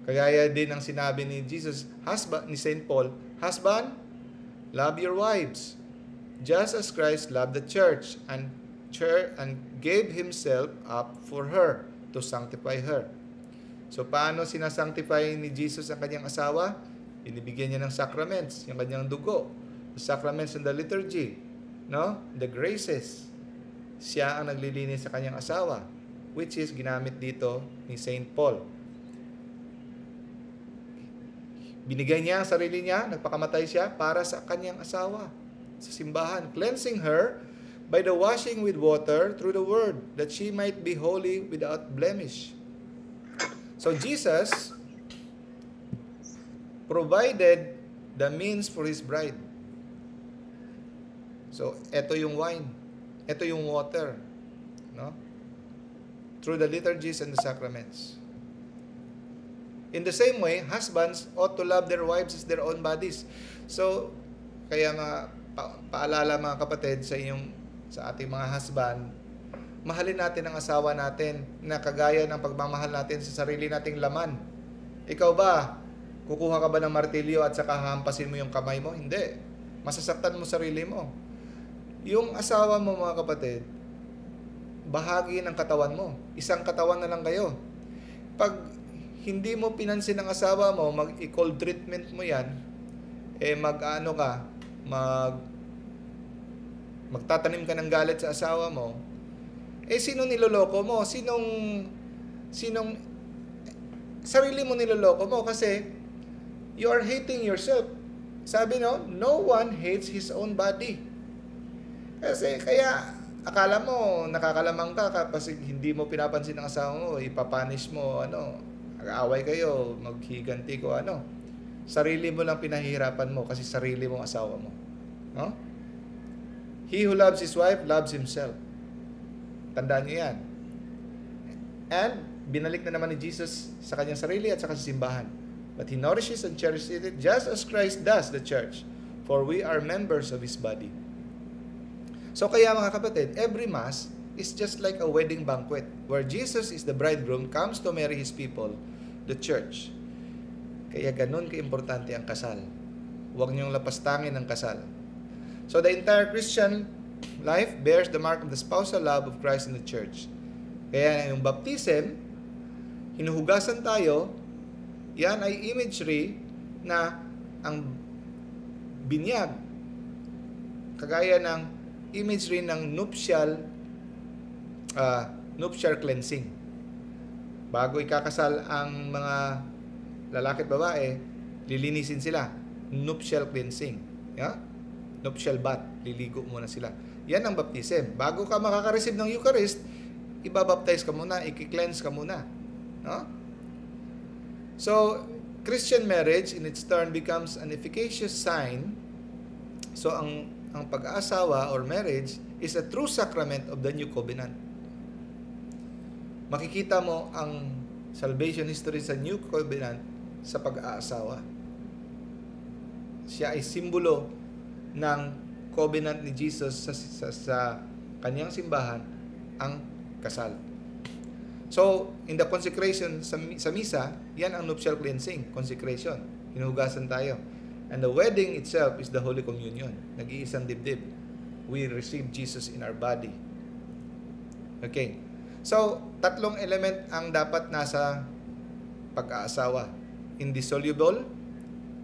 Kaya din ang sinabi ni Jesus, ni St. Paul, husband, love your wives, just as Christ loved the church and gave Himself up for her to sanctify her. So, paano sinasanctify ni Jesus ang kanyang asawa? Binibigyan niya ng sacraments, yung kanyang dugo. The sacraments in the liturgy, no? The graces. Siya ang naglilinis sa kanyang asawa, which is ginamit dito ni St. Paul. Binigay niya ang sarili niya, nagpakamatay siya para sa kanyang asawa, sa simbahan, cleansing her by the washing with water through the word, that she might be holy without blemish. So Jesus provided the means for His bride. So ito yung wine, ito yung water, no? Through the liturgies and the sacraments. In the same way, husbands ought to love their wives as their own bodies. So, kaya paalala mga kapatid sa ating mga husband, mahalin natin ang asawa natin na kagaya ng pagmamahal natin sa sarili nating laman. Ikaw ba, kukuha ka ba ng martilyo at saka hampasin mo yung kamay mo? Hindi. Masasaktan mo sarili mo. Yung asawa mo, mga kapatid, bahagi ng katawan mo. Isang katawan na lang kayo. Pag hindi mo pinansin ang asawa mo, mag-equal treatment mo yan, mag-ano ka, magtatanim ka ng galit sa asawa mo, sino niloloko mo? Sinong sarili mo niloloko mo? Kasi you are hating yourself. Sabi no one hates his own body. Kasi kaya akala mo nakakalamang ka kasi hindi mo pinapansin ang asawa mo, ipapanish mo, mag-aaway kayo, maghiganti ko, sarili mo lang pinahihirapan mo kasi sarili mong asawa mo. No? He who loves his wife loves himself. Tandaan niyo yan. And binalik na naman ni Jesus sa kanyang sarili at sa kanyang simbahan. But He nourishes and cherishes it just as Christ does the church. For we are members of His body. So kaya mga kapatid, every Mass is just like a wedding banquet where Jesus is the bridegroom, comes to marry His people, the church. Kaya ganun kaimportante ang kasal. Huwag niyong lapastangin ang kasal. So the entire Christian life bears the mark of the spousal love of Christ in the church. Kaya yung baptism, hinuhugasan tayo, yan ay imagery na ang binyag, kagaya ng imagery ng nuptial cleansing. Bago ikakasal ang mga lalaki at babae, lilinisin sila. Nuptial cleansing. Yeah? Nuptial bath. Liligo muna sila. Yan ang baptism. Bago ka makaka-receive ng Eucharist, ibabaptize ka muna, i-cleanse ka muna. No? So, Christian marriage in its turn becomes an efficacious sign. So, ang pag-aasawa or marriage is a true sacrament of the new covenant. Makikita mo ang salvation history sa new covenant sa pag-aasawa. Siya ay simbolo ng covenant ni Jesus sa kanyang simbahan, ang kasal. So, in the consecration sa misa, yan ang nuptial cleansing, consecration. Hinuhugasan tayo. And the wedding itself is the Holy Communion. Nag-iisang dibdib. We receive Jesus in our body. Okay. So, tatlong element ang dapat nasa pag-aasawa. Indissoluble,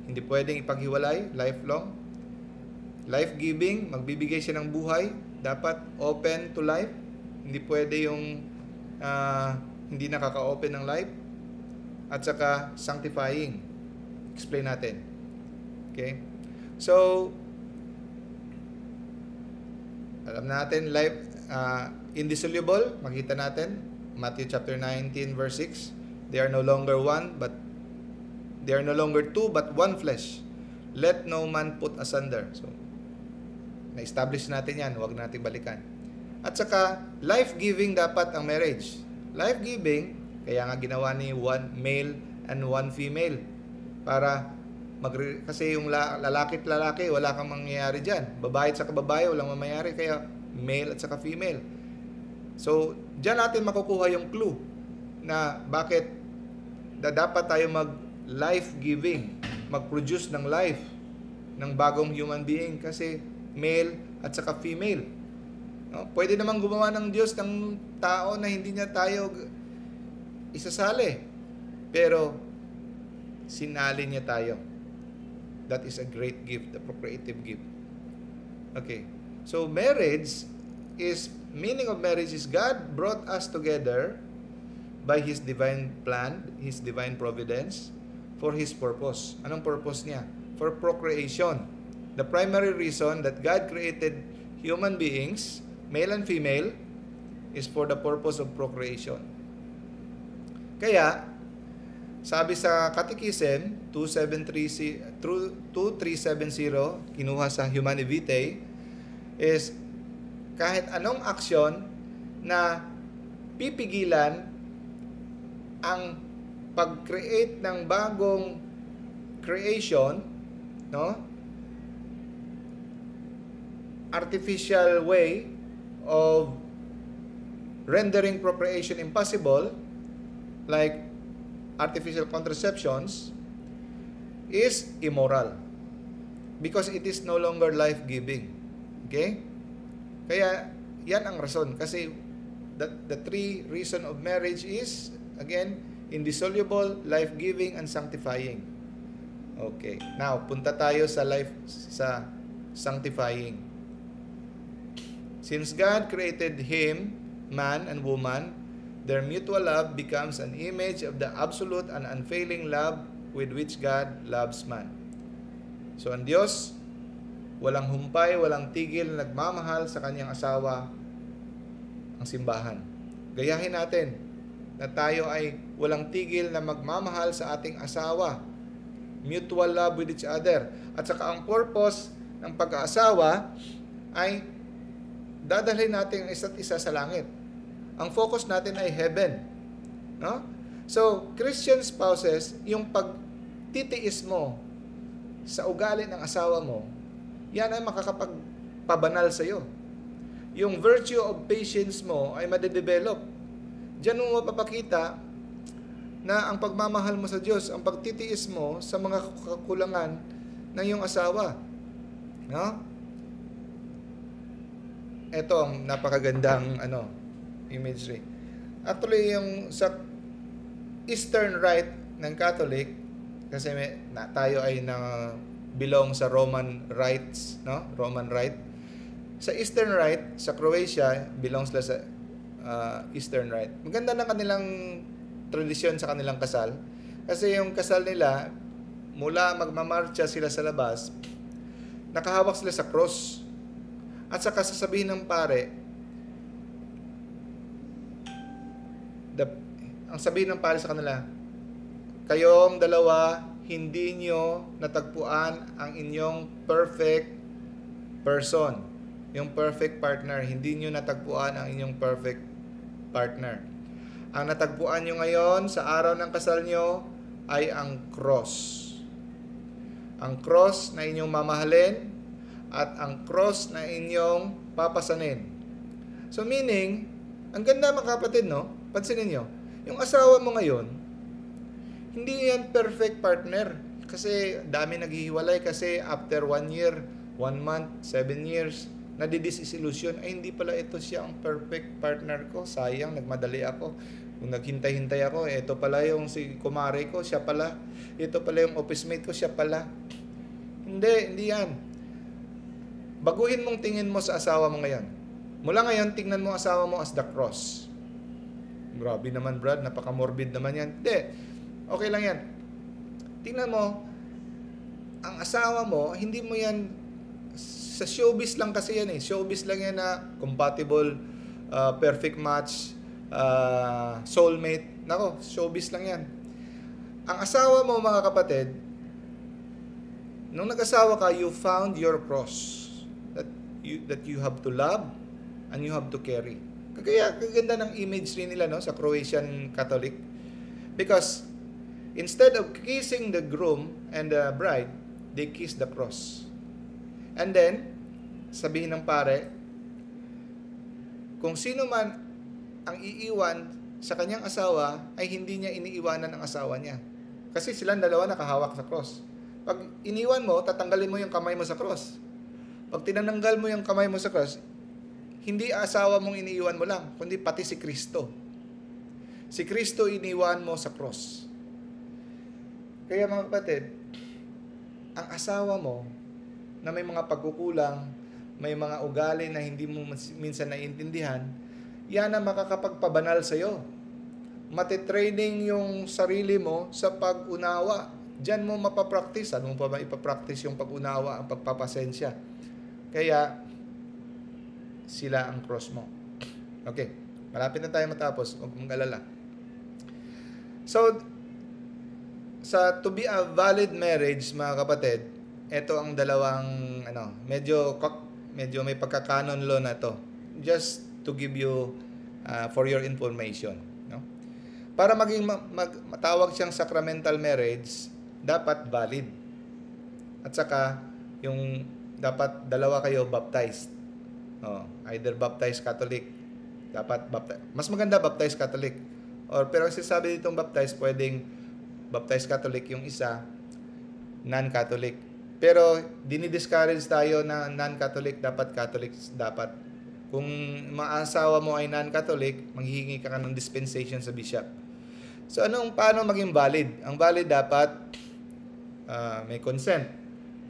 hindi pwedeng ipaghiwalay, lifelong. Life-giving, magbibigay siya ng buhay, dapat open to life. Hindi pwede yung hindi nakaka-open ng life. At saka sanctifying. Explain natin. Okay? So, alam natin, life, indissoluble, makita natin, Matthew chapter 19, verse 6, they are no longer two, but one flesh. Let no man put asunder. So, na-establish natin yan, huwag natin balikan. At saka, life-giving dapat ang marriage. Life-giving, kaya nga ginawa ni one male and one female. Para kasi yung lalaki at lalaki, wala kang mangyayari dyan. Babae at saka babae, walang mangyayari. Kaya male at saka female. So, dyan natin makukuha yung clue na bakit dapat tayo mag-life-giving, mag-produce ng life ng bagong human being kasi male at saka female. No? Pwede naman gumawa ng Diyos ng tao na hindi niya tayo isasali. Pero, sinali niya tayo. That is a great gift, a procreative gift. Okay. So, meaning of marriage is God brought us together by His divine plan, His divine providence, for His purpose. Anong purpose niya? For procreation. The primary reason that God created human beings, male and female, is for the purpose of procreation. Kaya, sabi sa Catechism 2370, kinuha sa Humanae Vitae, is kahit anong aksyon na pipigilan ang pag-create ng bagong creation, no? Artificial way of rendering procreation impossible, like artificial contraceptions, is immoral because it is no longer life-giving. Okay? Kaya, yan ang rason. Kasi, the three reason of marriage is, again, indissoluble, life-giving, and sanctifying. Okay. Now, punta tayo sa sanctifying. Since God created him, man and woman, their mutual love becomes an image of the absolute and unfailing love with which God loves man. So, ang Diyos, walang humpay, walang tigil na nagmamahal sa kanyang asawa, ang simbahan. Gayahin natin na tayo ay walang tigil na magmamahal sa ating asawa. Mutual love with each other. At saka ang purpose ng pag-aasawa ay dadalhin natin ang isa't isa sa langit. Ang focus natin ay heaven. No? So, Christian spouses, yung pagtitiis mo sa ugali ng asawa mo, yan ay makakapagpabanal sa iyo. Yung virtue of patience mo ay madedevelop. Diyan mo mapapakita na ang pagmamahal mo sa Diyos, ang pagtitiis mo sa mga kakulangan ng iyong asawa. No? Ito ang napakagandang imagery. Actually, yung sa Eastern Rite ng Catholic, kasi tayo ay belong sa Roman Rites, no? Roman Rite. Sa Eastern Rite, sa Croatia, belongs sila sa Eastern Rite. Maganda na kanilang tradisyon sa kanilang kasal. Kasi yung kasal nila, mula magmamarcha sila sa labas, nakahawak sila sa cross. At saka sasabihin ng pare, ang sabihin ng pare sa kanila, kayong dalawa, hindi nyo natagpuan ang inyong perfect person. Yung perfect partner, hindi nyo natagpuan ang inyong perfect partner. Ang natagpuan nyo ngayon sa araw ng kasal nyo ay ang cross. Ang cross na inyong mamahalin at ang cross na inyong papasanin. So meaning, ang ganda mga kapatid, no? Pansinin nyo, yung asawa mo ngayon, hindi yan perfect partner. Kasi dami naghihiwalay kasi after 1 year, 1 month, 7 years, nadidisilusion, ay hindi pala ito siya ang perfect partner ko. Sayang, nagmadali ako. Kung naghintay-hintay ako, ito pala yung si kumare ko, siya pala. Ito pala yung office mate ko, siya pala. Hindi yan. Baguhin mong tingin mo sa asawa mo ngayon. Mula ngayon, tingnan mo asawa mo as the cross. Grabe naman, Brad, napaka-morbid naman yan. Hindi, okay lang yan. Tingnan mo, ang asawa mo, hindi mo yan, sa showbiz lang kasi yan eh. Showbiz lang yan na compatible, perfect match, soulmate. Nako, showbiz lang yan. Ang asawa mo, mga kapatid, nung nag-asawa ka, you found your cross that you have to love and you have to carry. Kaya kaganda ng imagery nila, no, sa Croatian Catholic. Because instead of kissing the groom and the bride, they kiss the cross. And then, sabihin ng pare, kung sino man ang iiwan sa kanyang asawa, ay hindi niya iniiwanan ang asawa niya. Kasi silang dalawa nakahawak sa cross. Pag iniwan mo, tatanggalin mo yung kamay mo sa cross. Pag tinananggal mo yung kamay mo sa cross, hindi asawa mong iniiwan mo lang, kundi pati si Kristo. Si Kristo iniwan mo sa cross. Kaya mga kapatid, ang asawa mo na may mga pagkukulang, may mga ugali na hindi mo minsan naiintindihan, yan ang makakapagpabanal sa iyo. Matitraining yung sarili mo sa pag-unawa. Diyan mo mapapractice. Ano mo pa ba ipapractice yung pag-unawa, ang pagpapasensya? Kaya, sila ang cross mo. Okay. Malapit na tayo matapos. Huwag mong alala. So, to be a valid marriage, mga kapatid, ito ang dalawang, medyo may pagkakanon law na to. Just to give you, for your information. No? Para maging matawag siyang sacramental marriage, dapat valid. At saka, yung dapat dalawa kayo baptized. Either baptized Catholic, dapat baptized. Mas maganda baptized Catholic. Pero ang sinasabi ditong baptized, pwedeng baptized Catholic yung isa, non-Catholic. Pero dinidiscourage tayo na non-Catholic, dapat Catholic dapat Kung maasawa mo ay non-Catholic, manghihingi ka ng dispensation sa bishop. So paano maging valid? Ang valid dapat may consent,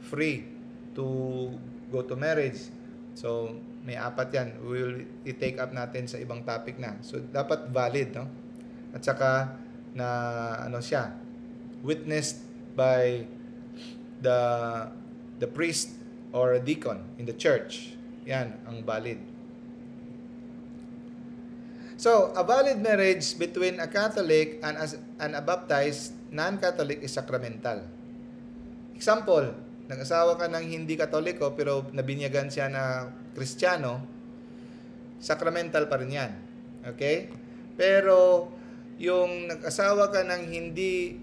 free to go to marriage. So may 4 yan. We will i-take up natin sa ibang topic na. So dapat valid, no? At saka na siya, witnessed by the priest or a deacon in the church. Yan ang valid. So, a valid marriage between a Catholic and a baptized non-Catholic is sacramental. Example, nag-asawa ka ng hindi Katoliko pero nabinyagan siya na Kristiyano, sacramental pa rin yan. Okay? Pero, yung nag-asawa ka ng hindi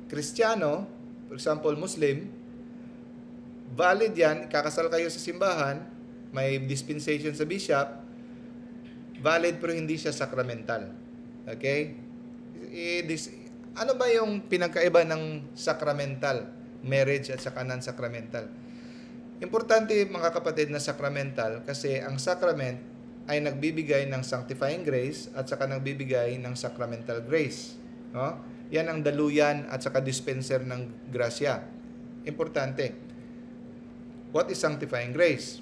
Kristiyano, for example, Muslim, valid yan, kakasal kayo sa simbahan, may dispensation sa bishop, valid pero hindi siya sacramental. Okay? Ano ba yung pinagkaiba ng sacramental marriage at saka non-sacramental? Importante mga kapatid na sacramental kasi ang sacrament ay nagbibigay ng sanctifying grace at saka nagbibigay ng sacramental grace. No? Yan ang daluyan at saka dispenser ng grasya. Importante. What is sanctifying grace?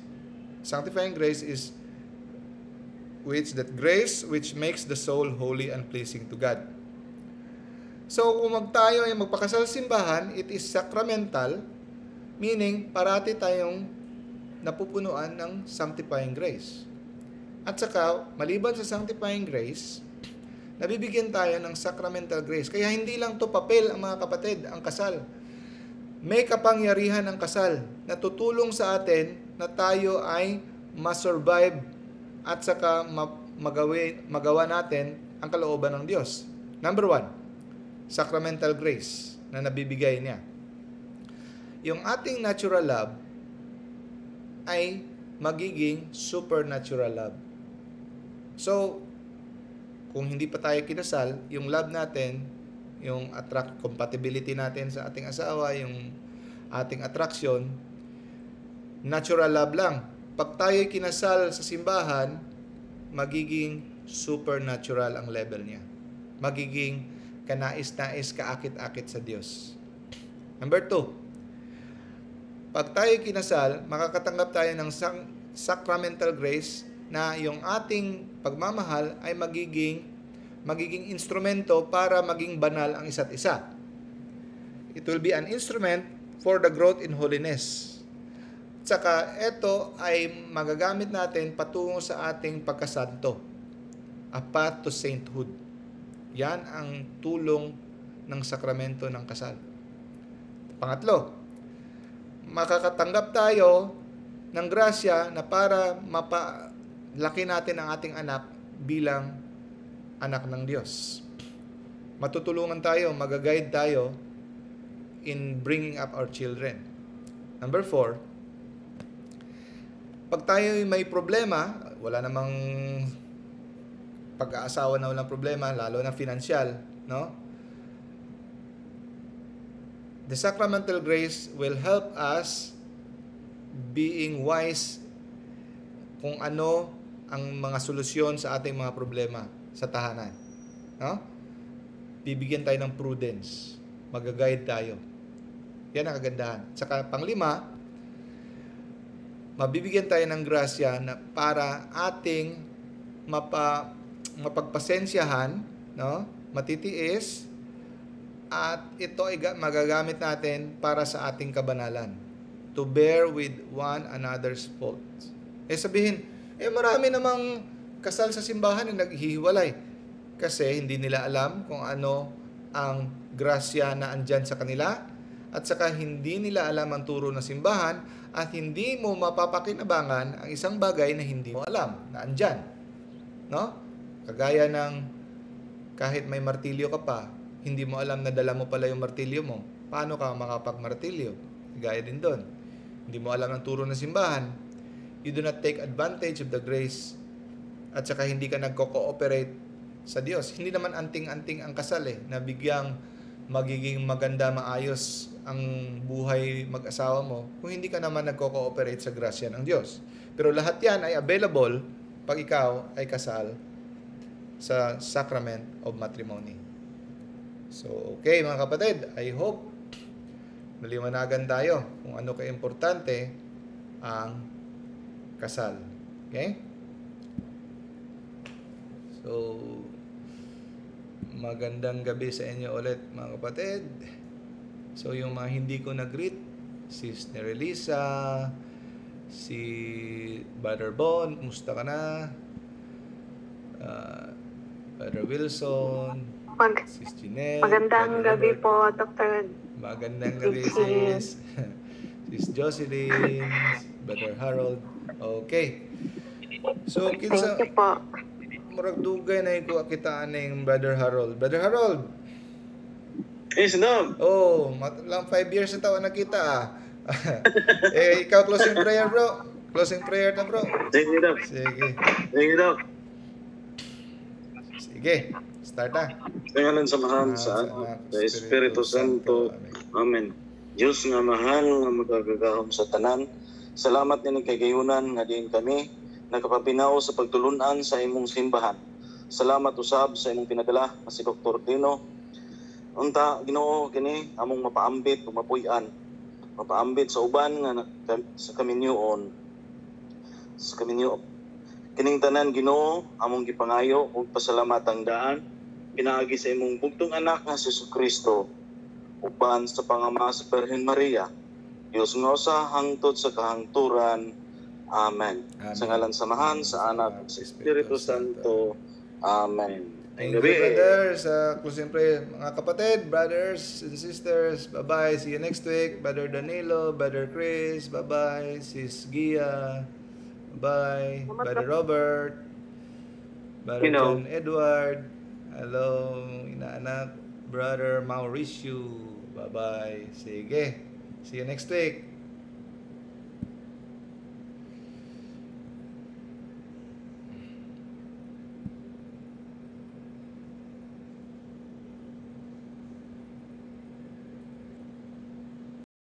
Sanctifying grace is that grace which makes the soul holy and pleasing to God. So, kung tayo ay magpakasal sa simbahan, it is sacramental, meaning parati tayong napupunuan ng sanctifying grace. At saka, maliban sa sanctifying grace, nabibigyan tayo ng sacramental grace. Kaya hindi lang to papel ang mga kapatid, ang kasal. May kapangyarihan ang kasal na tutulong sa atin na tayo ay ma-survive at saka magawa natin ang kalooban ng Diyos. Number 1, sacramental grace na nabibigay niya. Yung ating natural love ay magiging supernatural love. So, kung hindi pa tayo kinasal, yung love natin, yung compatibility natin sa ating asawa, yung ating attraction, natural love lang. Pag tayo'y kinasal sa simbahan, magiging supernatural ang level niya. Magiging kanais-nais, kaakit-akit sa Diyos. Number 2, pag tayo'y kinasal, makakatanggap tayo ng sacramental grace na yung ating pagmamahal ay magiging instrumento para maging banal ang isa't isa. It will be an instrument for the growth in holiness. Tsaka ito ay magagamit natin patungo sa ating pagkasanto. A path to sainthood. Yan ang tulong ng sakramento ng kasal. Pangatlo, makakatanggap tayo ng grasya na para mapalaki natin ang ating anak bilang anak ng Diyos. Matutulungan tayo, magaguide tayo in bringing up our children. Number 4, pag tayo may problema, wala namang pag-aasawa na walang problema, lalo na financial, no? The sacramental grace will help us being wise kung ano ang mga solusyon sa ating mga problema sa tahanan. No? Bibigyan tayo ng prudence. Mag-guide tayo. Yan ang kagandahan. Saka panglima, mabibigyan tayo ng grasya na para ating mapagpasensyahan, no? Matitiis, at ito ay magagamit natin para sa ating kabanalan. To bear with one another's faults. Sabihin, marami namang kasal sa simbahan na naghihiwalay kasi hindi nila alam kung ano ang grasya na andyan sa kanila at saka hindi nila alam ang turo ng simbahan at hindi mo mapapakinabangan ang isang bagay na hindi mo alam na andyan. No? Kagaya ng kahit may martilyo ka pa, hindi mo alam na dala mo pala yung martilyo mo. Paano ka makapagmartilyo? Gaya din doon. Hindi mo alam ang turo ng simbahan. You do not take advantage of the grace at saka hindi ka nagko-cooperate sa Diyos. Hindi naman anting-anting ang kasal na bigyang magiging maganda, maayos ang buhay mag-asawa mo kung hindi ka naman nagko-cooperate sa grasya ng Diyos. Pero lahat yan ay available pag ikaw ay kasal sa sacrament of matrimony. So, okay mga kapatid, I hope naliwanagan tayo kung ano ka-importante ang kasal. Okay? So, magandang gabi sa inyo ulit mga kapatid. So, yung mga hindi ko nag-greet, si Nerelisa, si Brother Bon, kumusta ka na? Brother Wilson, Sis Jeanette, Magandang Brother gabi Robert. po, Dr. Magandang gabi sis. Sis Jocelyn, Brother Harold. Okay. So, kinsa Thank you po. murag dugay na iko kitaan ning Brother Harold. Brother Harold. Yes, no. Oh, lang 5 years na taon nakita ah. Ikaw closing prayer, bro. Closing prayer na, bro. Sige, Doc. Sige. Sige, Doc. Sige. Start na. Sa ngalan sa mahal sa Anak, sa Espiritu Santo. Amen. Diyos nga mahal nga magagagahom sa tanan. Salamat din kay gayunan nga din kami nakapabinaw sa pagtulunan sa imong simbahan. Salamat usab sa imong pinadala nga si Dr. Dino. Unta Ginoo kini among mapaambit ug mapuy-an. Mapaambit sa uban nga sa kaminyoon. Sa kaminyo kining tanan Ginoo among gipangayo ug pasalamatang daan pinaagi sa imong bugtong anak nga si Jesucristo uban sa pangama sa Birhen Maria. Diyos nga sa hangtod sa kahangturan. Amen. Sa ngalan sa Amahan, sa Anak, sa Espiritu Santo. Amen. Thank you, brother, sa closing prayer. Mga kapatid, brothers and sisters, bye-bye. See you next week. Brother Danilo, Brother Chris, bye-bye. Sis Gia, bye-bye. Brother Robert, Brother John Edward, hello, inaanak. Brother Mauricio, bye-bye. Sige. See you next week.